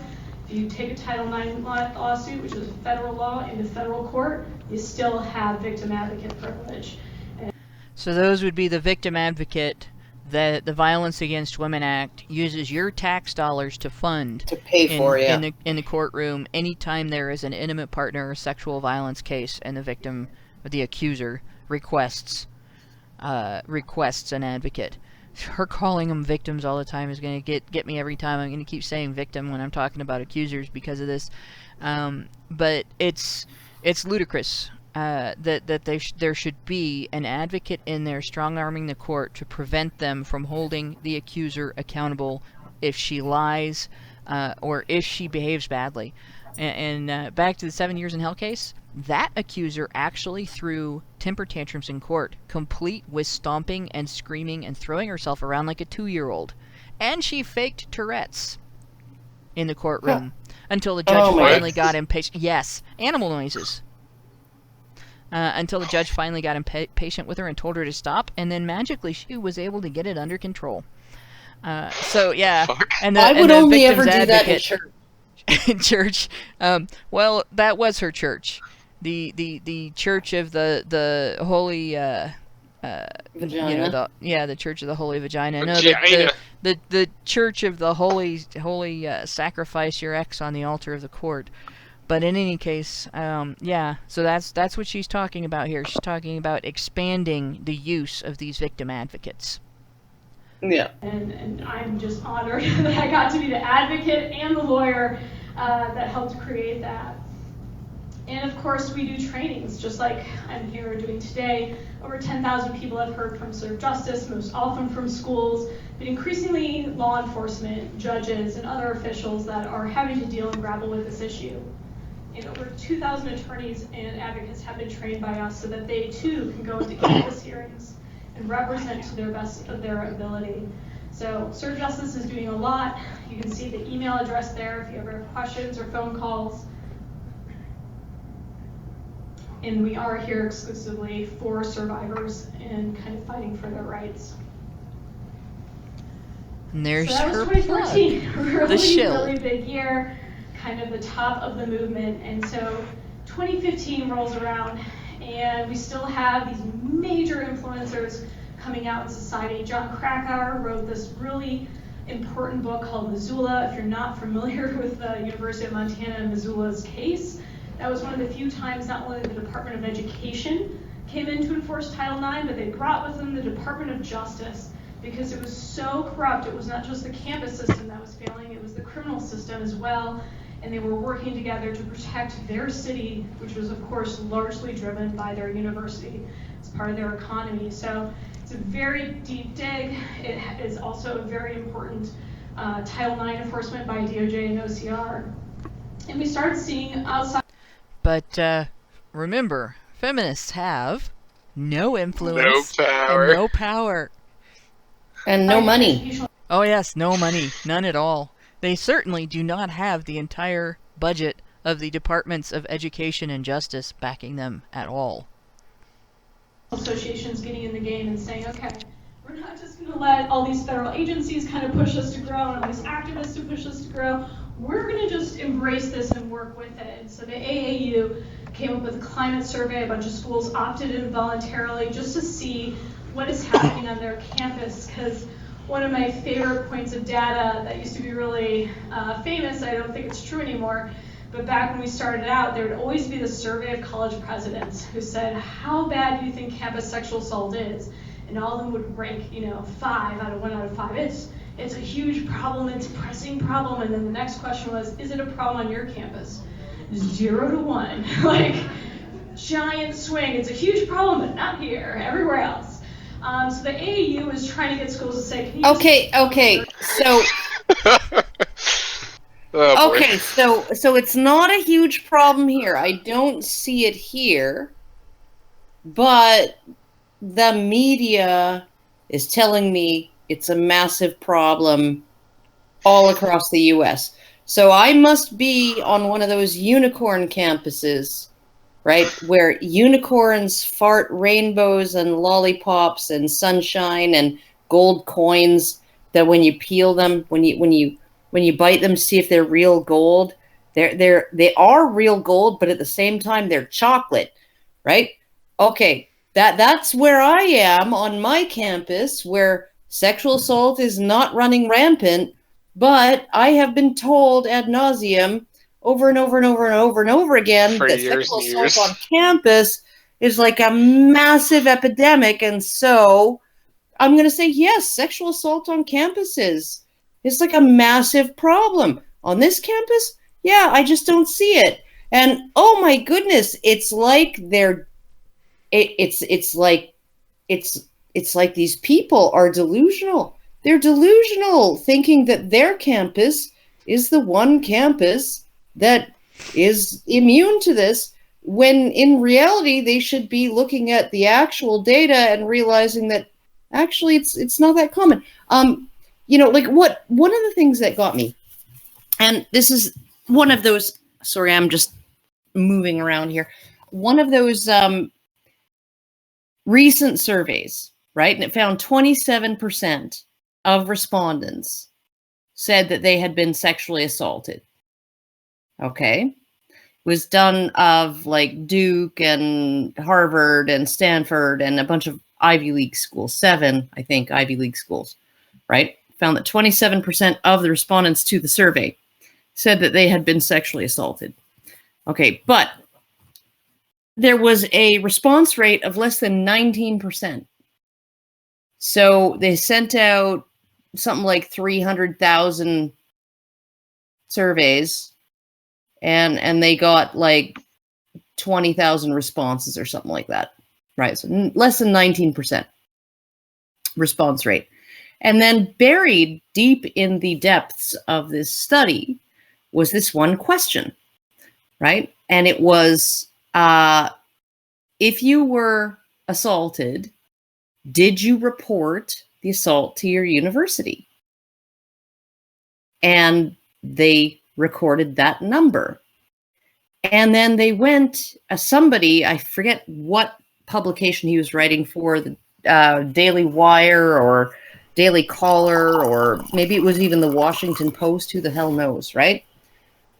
If you take a Title IX lawsuit, which is a federal law, into federal court, you still have victim advocate privilege. So those would be the victim advocate that the Violence Against Women Act uses your tax dollars to fund, to pay for, in the courtroom anytime there is an intimate partner or sexual violence case and the victim, or the accuser, requests an advocate. Her calling them victims all the time is going to get me every time. I'm going to keep saying victim when I'm talking about accusers because of this. But it's ludicrous that there should be an advocate in there strong-arming the court to prevent them from holding the accuser accountable if she lies or if she behaves badly. And back to the 7 years in hell case, that accuser actually threw temper tantrums in court, complete with stomping and screaming and throwing herself around like a 2-year-old. And she faked Tourette's in the courtroom until the judge finally got impatient. Yes, animal noises. Until the judge finally got impatient with her and told her to stop, and then magically she was able to get it under control. So yeah, and I would only ever do that in church. In church, well, that was her church, the Church of the Holy Vagina. The Church of the Holy Vagina. No, the Church of the Holy sacrifice your ex on the altar of the court. But in any case, so that's what she's talking about here. She's talking about expanding the use of these victim advocates. Yeah. And I'm just honored that I got to be the advocate and the lawyer that helped create that. And of course, we do trainings, just like I'm here doing today. Over 10,000 people have heard from Serve Justice, most often from schools, but increasingly law enforcement, judges, and other officials that are having to deal and grapple with this issue. And over 2,000 attorneys and advocates have been trained by us so that they too can go into campus hearings and represent to their best of their ability. So Serve Justice is doing a lot. You can see the email address there if you ever have questions or phone calls. And we are here exclusively for survivors and kind of fighting for their rights. And there's so that was her 2014, plug. really big year, kind of the top of the movement. And so 2015 rolls around, and we still have these major influencers coming out in society. John Krakauer wrote this really important book called Missoula. If you're not familiar with the University of Montana and Missoula's case, that was one of the few times not only the Department of Education came in to enforce Title IX, but they brought with them the Department of Justice because it was so corrupt. It was not just the campus system that was failing, it was the criminal system as well. and they were working together to protect their city, which was of course largely driven by their university as part of their economy. So it's a very deep dig. It is also a very important Title IX enforcement by DOJ and OCR. And we started seeing outside. But remember, feminists have no influence No power. and no power. And no money. Oh yes, no money. None at all. They certainly do not have the entire budget of the Departments of Education and Justice backing them at all. Associations getting in the game and saying, okay, we're not just going to let all these federal agencies kind of push us to grow and all these activists to push us to grow. We're going to just embrace this and work with it. And so the AAU came up with a climate survey. A bunch of schools opted in voluntarily just to see what is happening on their campus, because one of my favorite points of data that used to be really famous, I don't think it's true anymore, but back when we started out, there would always be the survey of college presidents who said, how bad do you think campus sexual assault is? And all of them would rank, 5 out of 1 out of 5. It's a huge problem, it's a pressing problem. And then the next question was, is it a problem on your campus? 0 to 1, like giant swing. It's a huge problem, but not here, everywhere else. So the AAU is trying to get schools to say, can you Okay, so Oh, okay, so it's not a huge problem here. I don't see it here, but the media is telling me it's a massive problem all across the US. So I must be on one of those unicorn campuses, right, where unicorns fart rainbows and lollipops and sunshine and gold coins that when you peel them, when you bite them, see if they're real gold. They are real gold, but at the same time they're chocolate, right? Okay, that's where I am on my campus, where sexual assault is not running rampant, but I have been told ad nauseum over and over and over and over and over again For that years sexual and assault years. on campus is like a massive epidemic, and so I'm going to say yes, sexual assault on campuses is like a massive problem. On this campus, yeah, I just don't see it. And oh my goodness, it's like it's like these people are delusional. They're delusional, thinking that their campus is the one campus that is immune to this, when in reality they should be looking at the actual data and realizing that actually it's not that common. Like one of the things that got me, and this is one of those, sorry, I'm just moving around here, one of those recent surveys, right? And it found 27% of respondents said that they had been sexually assaulted. Okay. It was done of like Duke and Harvard and Stanford and a bunch of Ivy League schools, 7, I think, Ivy League schools, right? Found that 27% of the respondents to the survey said that they had been sexually assaulted. Okay, but there was a response rate of less than 19%. So they sent out something like 300,000 surveys, and they got like 20,000 responses or something like that, right? So less than 19% response rate. And then buried deep in the depths of this study was this one question, right? And it was, if you were assaulted, did you report the assault to your university? And they recorded that number. And then they went, somebody, I forget what publication he was writing for, the Daily Wire or Daily Caller, or maybe it was even the Washington Post, who the hell knows, right?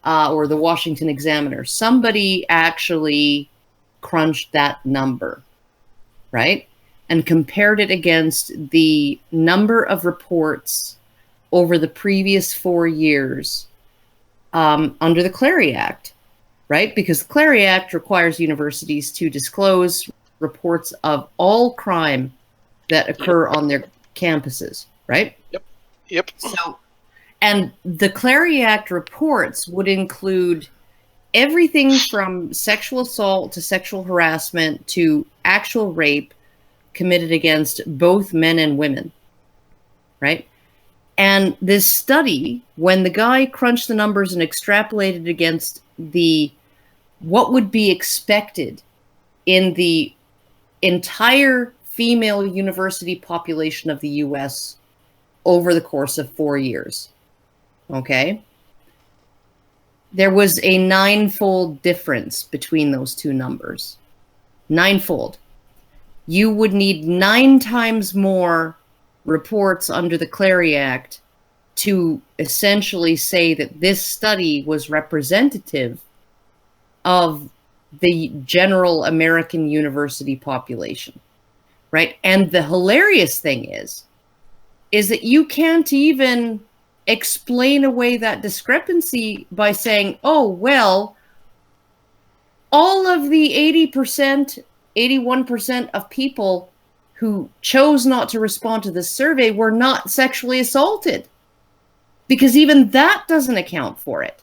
Or the Washington Examiner. Somebody actually crunched that number, right? And compared it against the number of reports over the previous 4 years under the Clery Act, right? Because the Clery Act requires universities to disclose reports of all crime that occur on their campuses, right? Yep. So, And the Clary Act reports would include everything from sexual assault to sexual harassment to actual rape committed against both men and women, right? And this study, when the guy crunched the numbers and extrapolated against what would be expected in the entire female university population of the US over the course of 4 years, okay? There was a 9-fold difference between those two numbers. 9-fold. You would need 9 times more reports under the Clary Act to essentially say that this study was representative of the general American university population, right? And the hilarious thing is that you can't even explain away that discrepancy by saying, oh, well, all of the 80%, 81% of people who chose not to respond to this survey were not sexually assaulted. Because even that doesn't account for it.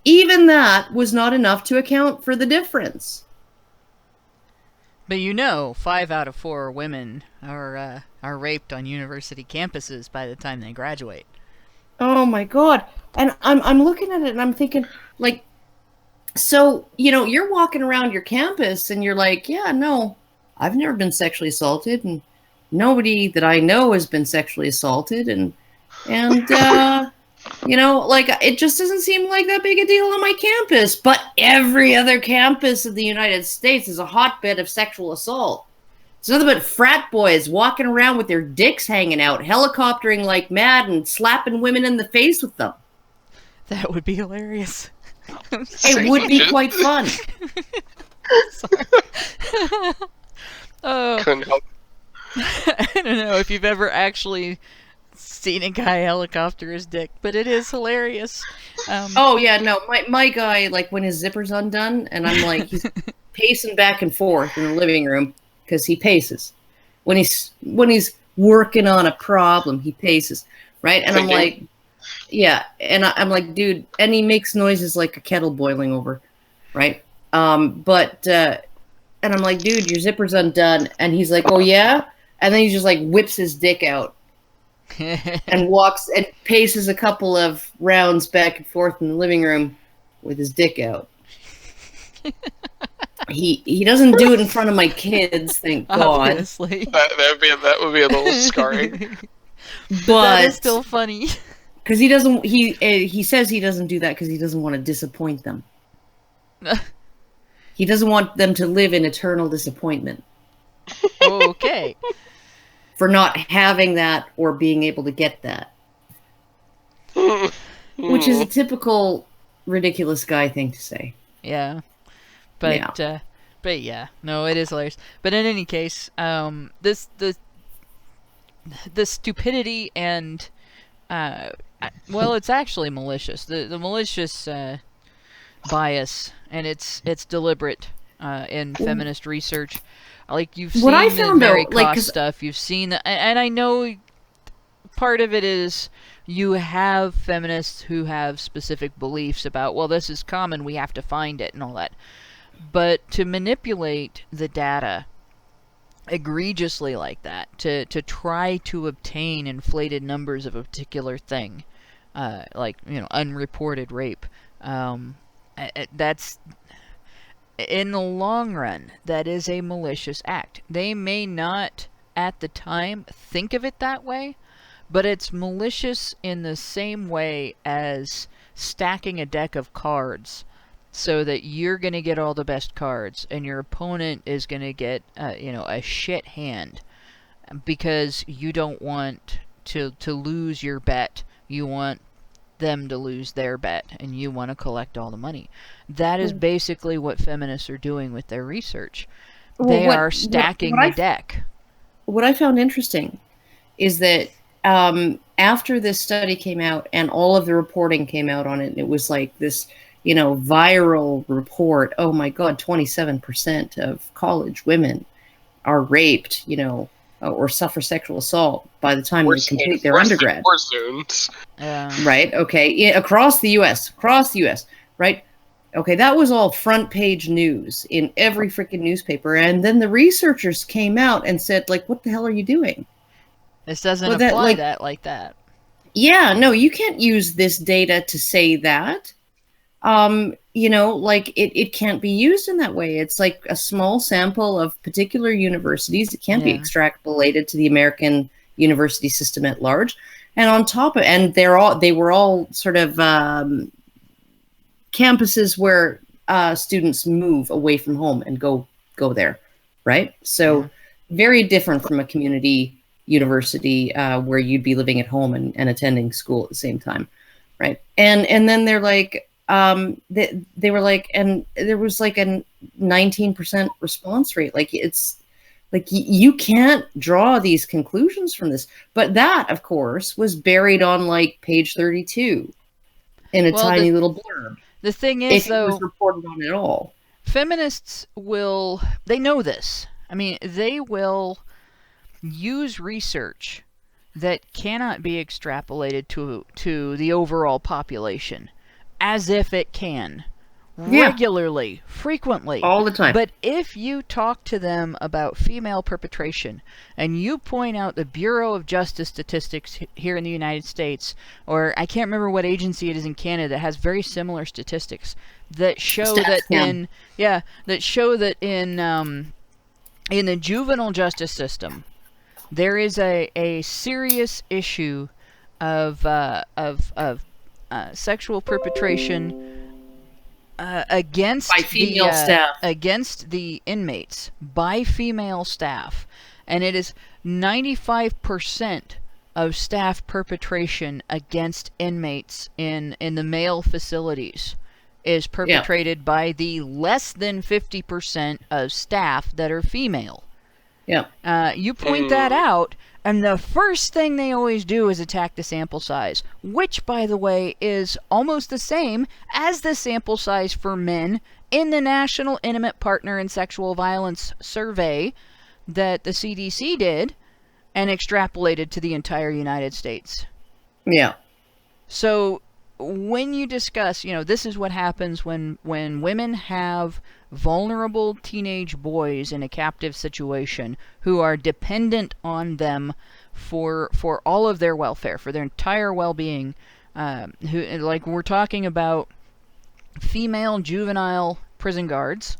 Even that was not enough to account for the difference. But 5 out of 4 women are raped on university campuses by the time they graduate. Oh my God. And I'm looking at it and I'm thinking, like, so, you're walking around your campus and you're like, yeah, no, I've never been sexually assaulted, and nobody that I know has been sexually assaulted, and it just doesn't seem like that big a deal on my campus. But every other campus in the United States is a hotbed of sexual assault. It's nothing but frat boys walking around with their dicks hanging out, helicoptering like mad and slapping women in the face with them. That would be hilarious. It would be quite fun. Oh, Couldn't help. I don't know if you've ever actually seen a guy helicopter his dick, but it is hilarious. Oh yeah, no, my guy, like, when his zipper's undone, and I'm like, he's pacing back and forth in the living room because he paces. When he's working on a problem, he paces, right? And I'm like, yeah, and I'm like, dude, and he makes noises like a kettle boiling over, right? And I'm like, dude, your zipper's undone, and he's like, oh yeah, and then he just like whips his dick out. And walks and paces a couple of rounds back and forth in the living room with his dick out. He doesn't do it in front of my kids, thank God. Obviously. That would be a little scarring. But that is still funny. Because he doesn't. He says he doesn't do that because he doesn't want to disappoint them. He doesn't want them to live in eternal disappointment. Okay. For not having that or being able to get that. Which is a typical ridiculous guy thing to say. Yeah. But yeah. No, it is hilarious. But in any case, the stupidity and well, it's actually malicious. The malicious bias, and it's deliberate in feminist research. Like, you've seen the Mary Koss stuff, you've seen the, and I know part of it is you have feminists who have specific beliefs about, well, this is common, we have to find it, and all that. But to manipulate the data egregiously like that, to try to obtain inflated numbers of a particular thing, like, unreported rape, that's... in the long run, that is a malicious act. They may not, at the time, think of it that way, but it's malicious in the same way as stacking a deck of cards so that you're going to get all the best cards and your opponent is going to get, a shit hand because you don't want to lose your bet. You want them to lose their bet, and you want to collect all the money. That is basically what feminists are doing with their research. They are stacking the deck. What I found interesting is that after this study came out and all of the reporting came out on it, and it was like this, viral report. Oh my God, 27% of college women are raped, or suffer sexual assault by the time they complete their war undergrad. War zones. Right? Okay. Across the U.S. Right? Okay, that was all front page news in every freaking newspaper. And then the researchers came out and said, like, what the hell are you doing? This doesn't apply like that. Yeah, no, you can't use this data to say that. Like it can't be used in that way. It's like a small sample of particular universities. It can't be extrapolated to the American university system at large. And on top of, and they were all sort of campuses where students move away from home and go there, right? So very different from a community university where you'd be living at home and attending school at the same time, right? And then they're like, they were like, and there was like a 19% response rate. Like it's like you can't draw these conclusions from this. But that, of course, was buried on like page 32 in a tiny little blurb. The thing is, though, it was reported on at all. Feminists they know this. I mean, they will use research that cannot be extrapolated to the overall population as if it can. Regularly, frequently. All the time. But if you talk to them about female perpetration and you point out the Bureau of Justice statistics here in the United States, or I can't remember what agency it is in Canada that has very similar statistics that show that in the juvenile justice system there is a serious issue of sexual perpetration against by female staff, against the inmates by female staff, and it is 95% of staff perpetration against inmates in the male facilities is perpetrated by the less than 50% of staff that are female. You point that out, and the first thing they always do is attack the sample size, which, by the way, is almost the same as the sample size for men in the National Intimate Partner and Sexual Violence Survey that the CDC did and extrapolated to the entire United States. So when you discuss, this is what happens when women have vulnerable teenage boys in a captive situation who are dependent on them for all of their welfare, for their entire well-being. We're talking about female juvenile prison guards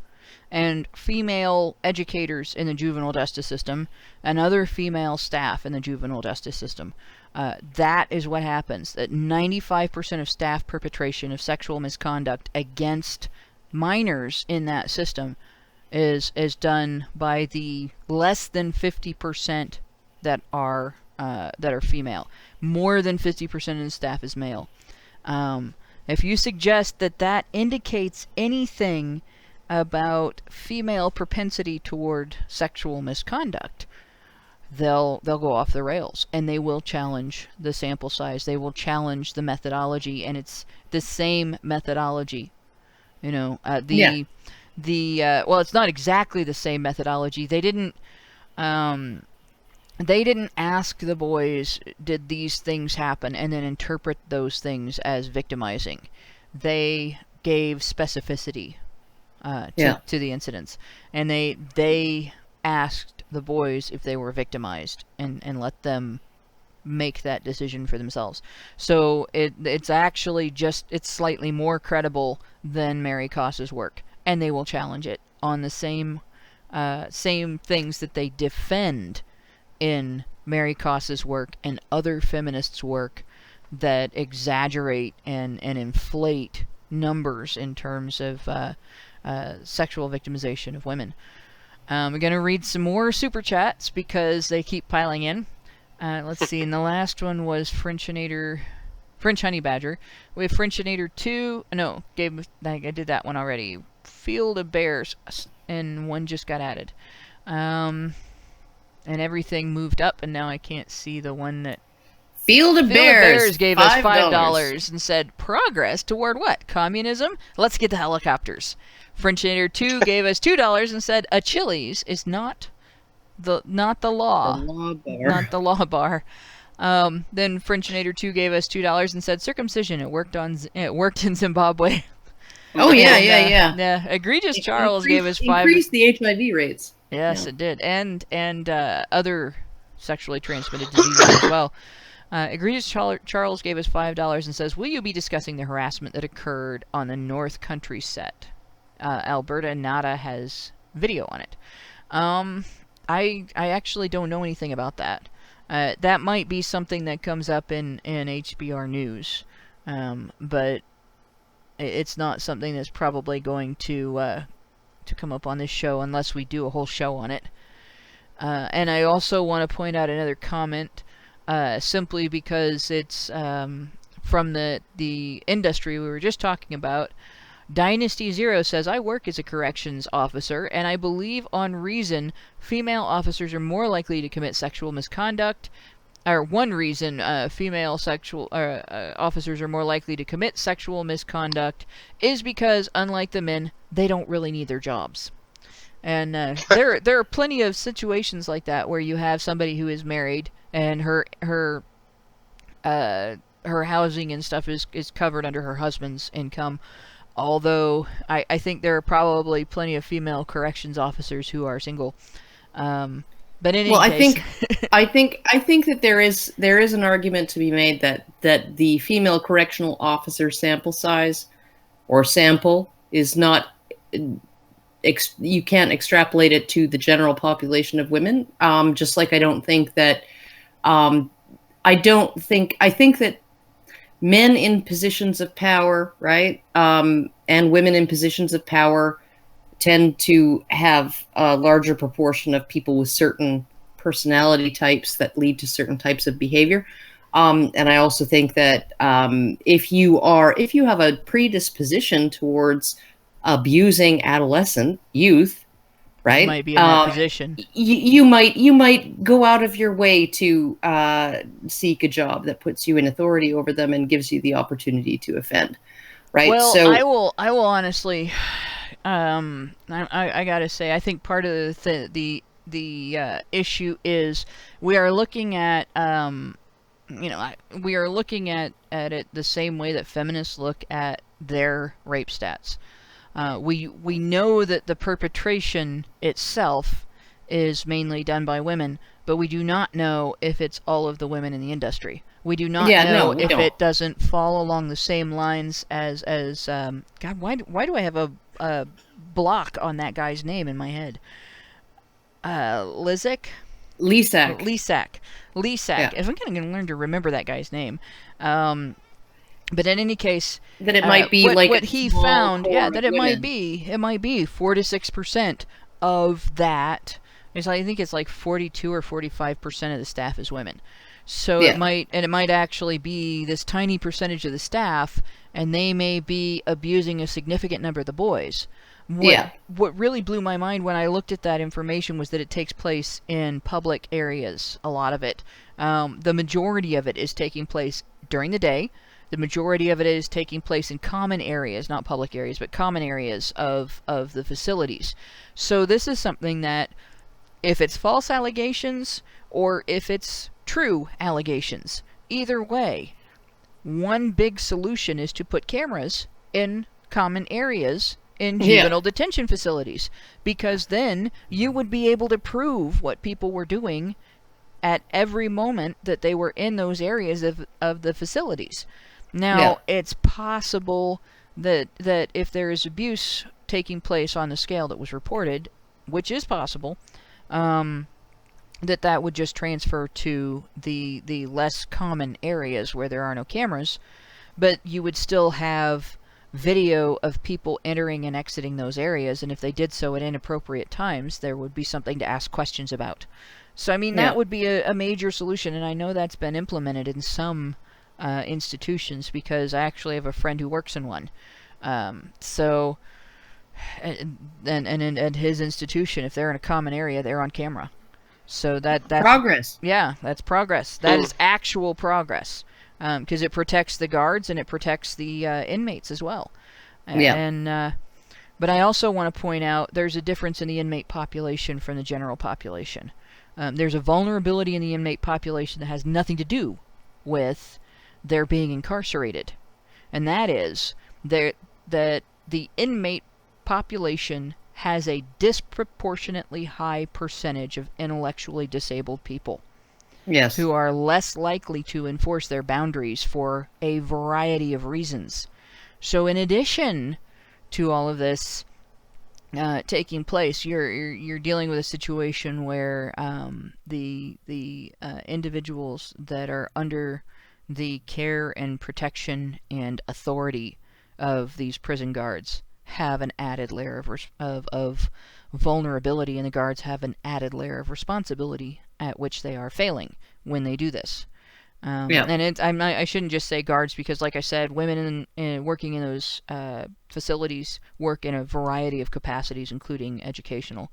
and female educators in the juvenile justice system and other female staff in the juvenile justice system. That is what happens. That 95% of staff perpetration of sexual misconduct against minors in that system is done by the less than 50% that are female. More than 50% of the staff is male. If you suggest that indicates anything about female propensity toward sexual misconduct, they'll go off the rails, and they will challenge the sample size. They will challenge the methodology, and it's the same methodology. Well, it's not exactly the same methodology. They didn't ask the boys, did these things happen, and then interpret those things as victimizing. They gave specificity to the incidents, and they asked the boys if they were victimized and let them make that decision for themselves. So it's actually it's slightly more credible than Mary Koss's work, and they will challenge it on the same things that they defend in Mary Koss's work and other feminists' work that exaggerate and inflate numbers in terms of sexual victimization of women. We're going to read some more super chats because they keep piling in. Let's see, and the last one was French Honey Badger. We have Frenchinator 2. No, I did that one already. Field of Bears, and one just got added. And everything moved up, and now I can't see the one that... Field of Bears gave us $5 and said, progress toward what? Communism? Let's get the helicopters. Frenchinator 2 gave us $2 and said, a Chili's is not not the law. The law bar. Not the law bar. Then Frenchinator 2 gave us $2 and said circumcision. It worked in Zimbabwe. Oh yeah. Yeah, Egregious Charles gave us increased the HIV rates. Yes, it did, and other sexually transmitted diseases as well. Egregious Charles gave us $5 and says, "Will you be discussing the harassment that occurred on the North Country set? Alberta Nada has video on it." I actually don't know anything about that. That might be something that comes up in HBR News, but it's not something that's probably going to come up on this show unless we do a whole show on it. And I also want to point out another comment, simply because it's from the industry we were just talking about. Dynasty Zero says, "I work as a corrections officer, and I believe on reason female officers are more likely to commit sexual misconduct. Or one reason female sexual officers are more likely to commit sexual misconduct is because, unlike the men, they don't really need their jobs." And there are plenty of situations like that where you have somebody who is married and her housing and stuff is covered under her husband's income. Although I think there are probably plenty of female corrections officers who are single. But in any case, I think that there is an argument to be made that the female correctional officer sample size or sample is not. You can't extrapolate it to the general population of women. Just like I think that men in positions of power, right, and women in positions of power tend to have a larger proportion of people with certain personality types that lead to certain types of behavior. And I also think that if you have a predisposition towards abusing adolescent youth, right, you might be in that position. You might go out of your way to seek a job that puts you in authority over them and gives you the opportunity to offend, right? Well, so I will honestly, I gotta say, I think part of the issue is we are looking at we are looking at it the same way that feminists look at their rape stats. We know that the perpetration itself is mainly done by women, but we do not know if it's all of the women in the industry. We do not know if it doesn't fall along the same lines as God. Why do I have a block on that guy's name in my head? Lisak. Yeah. If I'm going to learn to remember that guy's name. But in any case, that it might be what he found, that it might be 4 to 6% of that. I think it's like 42 or 45% of the staff is women. So it might actually be this tiny percentage of the staff, and they may be abusing a significant number of the boys. What really blew my mind when I looked at that information was that it takes place in public areas. A lot of it, the majority of it is taking place during the day. The majority of it is taking place in common areas, not public areas, but common areas of the facilities. So this is something that, if it's false allegations or if it's true allegations, either way, one big solution is to put cameras in common areas in juvenile detention facilities, because then you would be able to prove what people were doing at every moment that they were in those areas of the facilities. Now, it's possible that if there is abuse taking place on the scale that was reported, which is possible, that would just transfer to the less common areas where there are no cameras, but you would still have video of people entering and exiting those areas, and if they did so at inappropriate times, there would be something to ask questions about. So, I mean, that would be a major solution, and I know that's been implemented in some institutions, because I actually have a friend who works in one. So, and his institution, if they're in a common area, they're on camera. So that's progress. Yeah, that's progress. That is actual progress, because it protects the guards and it protects the inmates as well. But I also want to point out there's a difference in the inmate population from the general population. There's a vulnerability in the inmate population that has nothing to do with their being incarcerated. And that is that the inmate population has a disproportionately high percentage of intellectually disabled people. Yes. Who are less likely to enforce their boundaries for a variety of reasons. So in addition to all of this taking place, you're dealing with a situation where the individuals that are under the care and protection and authority of these prison guards have an added layer of vulnerability, and the guards have an added layer of responsibility at which they are failing when they do this. And I shouldn't just say guards, because, like I said, women working in those facilities work in a variety of capacities, including educational.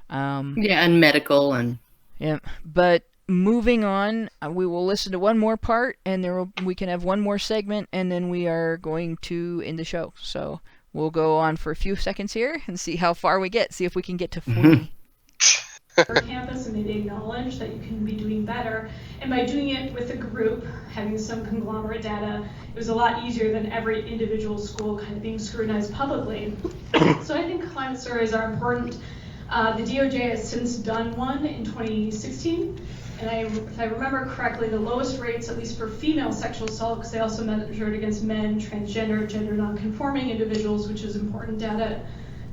And medical and. Yeah, but moving on, we will listen to one more part, and we can have one more segment, and then we are going to end the show. So we'll go on for a few seconds here and see how far we get. See if we can get to 40. For campus, and they acknowledge that you can be doing better. And by doing it with a group, having some conglomerate data, it was a lot easier than every individual school kind of being scrutinized publicly. So I think climate surveys are important. The DOJ has since done one in 2016. And if I remember correctly, the lowest rates, at least for female sexual assault, because they also measured against men, transgender, gender nonconforming individuals, which is important data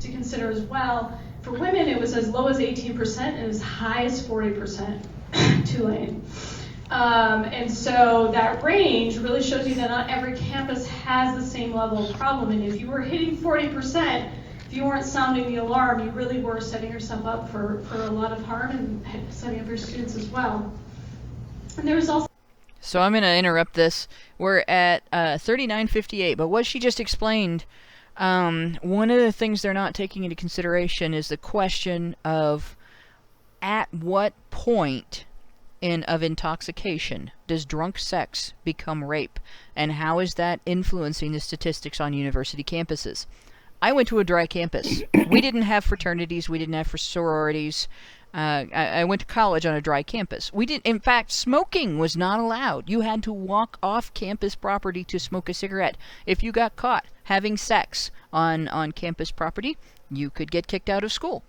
to consider as well. For women, it was as low as 18% and as high as 40%, Tulane. And so that range really shows you that not every campus has the same level of problem. And if you were hitting 40%, if you weren't sounding the alarm, you really were setting yourself up for a lot of harm and setting up your students as well. And there was also... So I'm going to interrupt this. We're at 39:58, but what she just explained... one of the things they're not taking into consideration is the question of at what point of intoxication does drunk sex become rape, and how is that influencing the statistics on university campuses? I went to a dry campus. We didn't have fraternities. We didn't have sororities. I went to college on a dry campus. In fact, smoking was not allowed. You had to walk off campus property to smoke a cigarette. If you got caught having sex on campus property, you could get kicked out of school.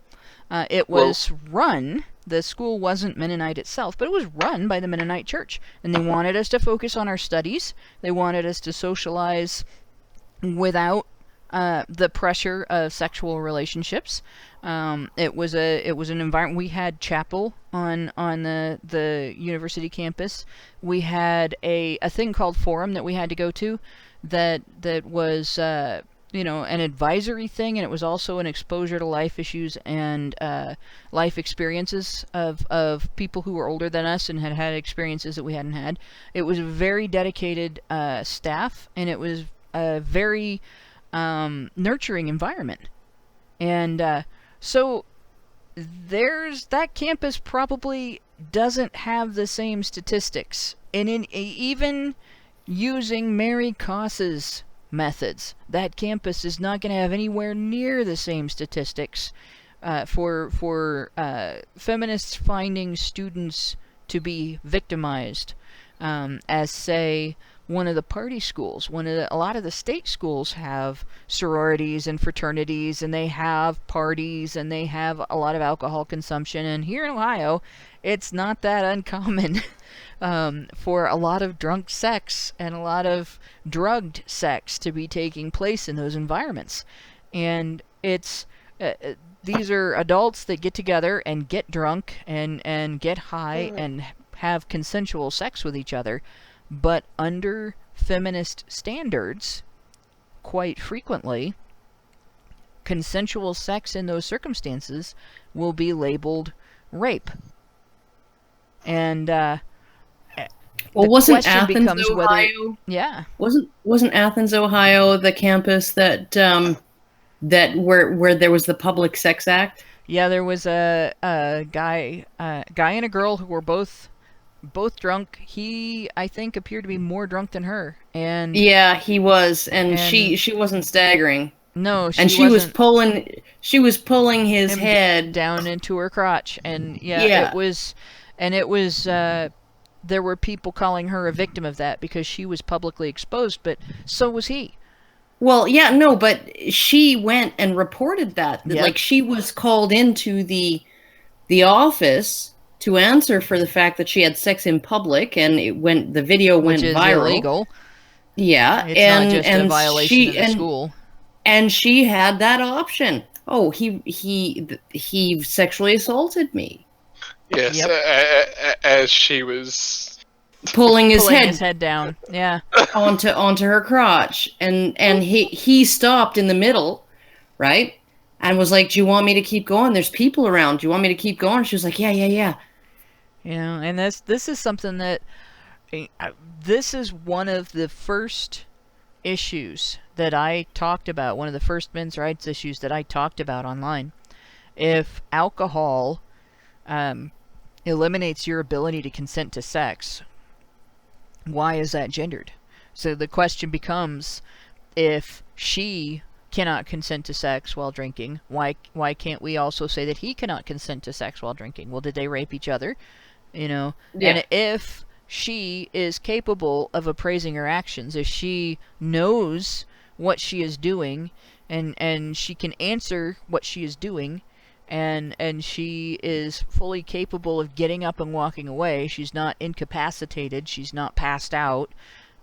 It was run, the school wasn't Mennonite itself, but it was run by the Mennonite Church. And they wanted us to focus on our studies. They wanted us to socialize without the pressure of sexual relationships. It was an environment. We had chapel on the university campus. We had a thing called forum that we had to go to, that was an advisory thing, and it was also an exposure to life issues and life experiences of people who were older than us and had experiences that we hadn't had. It was a very dedicated staff, and it was a very nurturing environment. And so there's that campus probably doesn't have the same statistics. And even using Mary Koss's methods, that campus is not going to have anywhere near the same statistics for feminists finding students to be victimized as, say, one of the party schools. A lot of the state schools have sororities and fraternities, and they have parties, and they have a lot of alcohol consumption. And here in Ohio, it's not that uncommon for a lot of drunk sex and a lot of drugged sex to be taking place in those environments. And it's these are adults that get together and get drunk and get high and have consensual sex with each other. But under feminist standards, quite frequently, consensual sex in those circumstances will be labeled rape. And wasn't Athens, Ohio? Yeah, wasn't Athens, Ohio, the campus that where there was the Public Sex Act? Yeah, there was a guy and a girl who were both drunk. He, I think, appeared to be more drunk than her. And yeah, he was, and she wasn't staggering. No, and she was pulling his head down into her crotch, and Yeah. it was there were people calling her a victim of that because she was publicly exposed, but so was he. Well, yeah, no, but she went and reported that. Yep. Like, she was called into the office to answer for the fact that she had sex in public, and the video went Which is viral. illegal. Yeah, It's not just a violation of the school. And she had that option. Oh, he sexually assaulted me. Yes, Yep. as she was pulling his head down. Yeah. onto her crotch, and he stopped in the middle, right? And was like, "Do you want me to keep going? There's people around. Do you want me to keep going?" She was like, "Yeah." Yeah, and this is something that this is one of the first issues that I talked about, one of the first men's rights issues that I talked about online. If alcohol eliminates your ability to consent to sex, why is that gendered? So the question becomes, if she cannot consent to sex while drinking, why can't we also say that he cannot consent to sex while drinking? Well, did they rape each other? You know? Yeah. And if she is capable of appraising her actions, if she knows what she is doing, and she can answer what she is doing, and she is fully capable of getting up and walking away, she's not incapacitated, she's not passed out,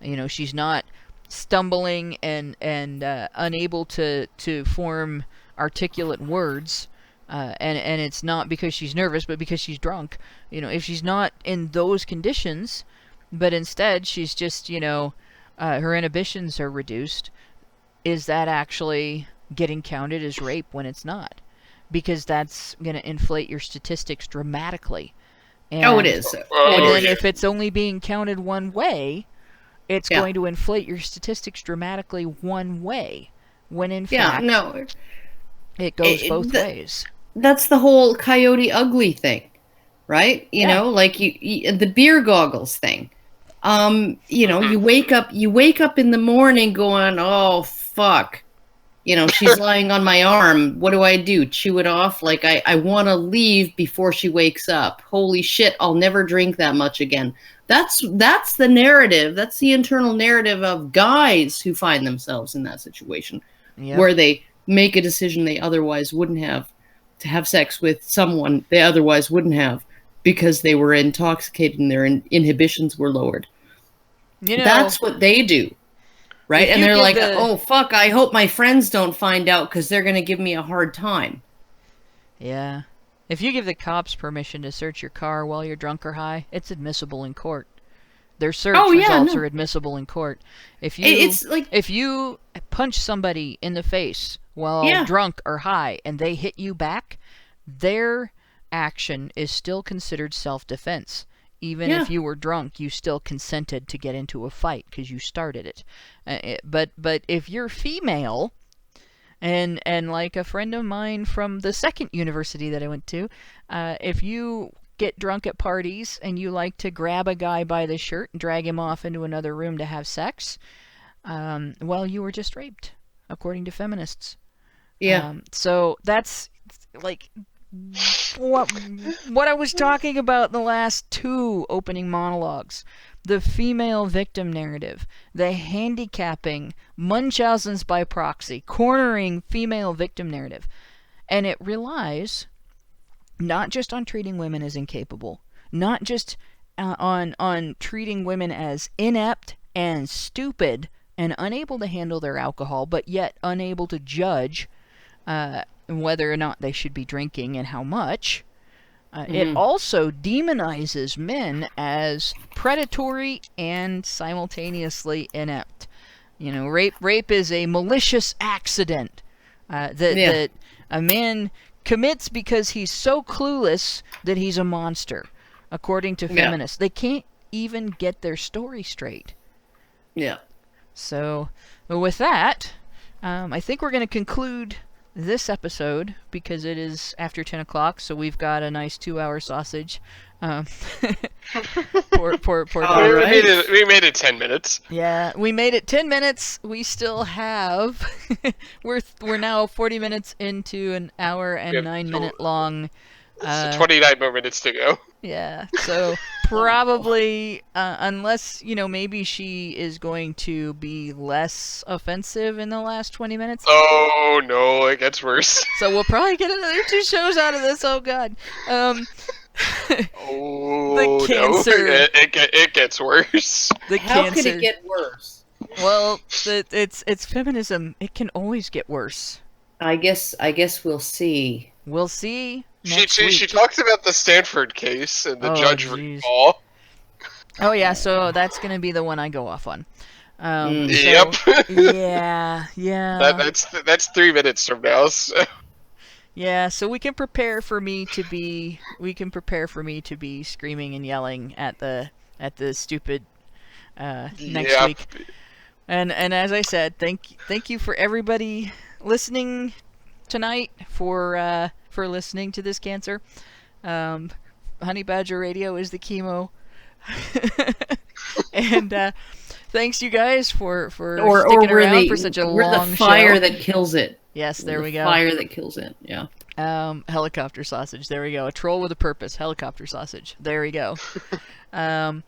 you know, she's not stumbling and unable to form articulate words, and it's not because she's nervous, but because she's drunk. You know, if she's not in those conditions, but instead she's just, you know, her inhibitions are reduced, is that actually getting counted as rape when it's not? Because that's going to inflate your statistics dramatically. And, it is. And then if it's only being counted one way, it's going to inflate your statistics dramatically one way, when in fact it goes both ways. That's the whole Coyote Ugly thing, right? You know, like the beer goggles thing. You know, you wake up in the morning going, "Oh fuck," you know, she's lying on my arm. What do I do? Chew it off? Like, I want to leave before she wakes up. Holy shit, I'll never drink that much again. That's the narrative. That's the internal narrative of guys who find themselves in that situation, where they make a decision they otherwise wouldn't have, to have sex with someone they otherwise wouldn't have, because they were intoxicated and their inhibitions were lowered. You know, that's what they do. Right? And they're like, "Oh, fuck, I hope my friends don't find out because they're going to give me a hard time." Yeah. If you give the cops permission to search your car while you're drunk or high, it's admissible in court. Their search results are admissible in court. If you punch somebody in the face while drunk or high and they hit you back, their action is still considered self-defense. Even if you were drunk, you still consented to get into a fight because you started it. But if you're female, and like a friend of mine from the second university that I went to, if you get drunk at parties and you like to grab a guy by the shirt and drag him off into another room to have sex, well, you were just raped, according to feminists. Yeah. So that's like what I was talking about in the last two opening monologues. The female victim narrative, the handicapping, Munchausen's by proxy, cornering female victim narrative. And it relies not just on treating women as incapable, not just on treating women as inept and stupid and unable to handle their alcohol, but yet unable to judge whether or not they should be drinking and how much. It also demonizes men as predatory and simultaneously inept. You know, rape is a malicious accident that a man commits because he's so clueless that he's a monster, according to feminists. They can't even get their story straight. Yeah. So, with that, I think we're going to conclude this episode, because it is after 10 o'clock, so we've got a nice 2-hour sausage. Poor Right. We made it 10 minutes. Yeah, we made it 10 minutes. We still have... we're now 40 minutes into an hour and 9-minute long... 29 more minutes to go. Yeah, so probably, unless, maybe she is going to be less offensive in the last 20 minutes. Oh, no, it gets worse. So we'll probably get another 2 shows out of this, oh god. Oh, the cancer. No, it gets worse. How could it get worse? Well, it's feminism. It can always get worse. I guess we'll see. We'll see. Next week. She talked about the Stanford case and the judge geez. recall. Oh yeah, so that's gonna be the one I go off on. Yep. Yeah. That's 3 minutes from now. So. Yeah, so we can prepare for me to be screaming and yelling at the stupid next week. And as I said, thank you for everybody listening tonight, for listening to this cancer. Honey Badger Radio is the chemo. And thanks you guys for sticking around for such a long show. We're the fire that kills it. Yes, there we go. Fire that kills it. Yeah. Helicopter sausage. There we go. A troll with a purpose. Helicopter sausage. There we go. And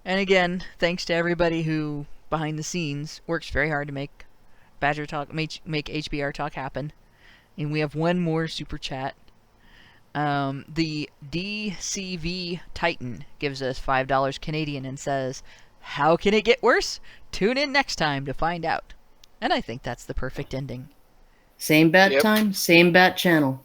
again, thanks to everybody who behind the scenes works very hard to make Badger Talk, make HBR Talk happen. And we have one more super chat. The DCV Titan gives us $5 Canadian and says, "How can it get worse? Tune in next time to find out." And I think that's the perfect ending. Same bat time, same bat channel.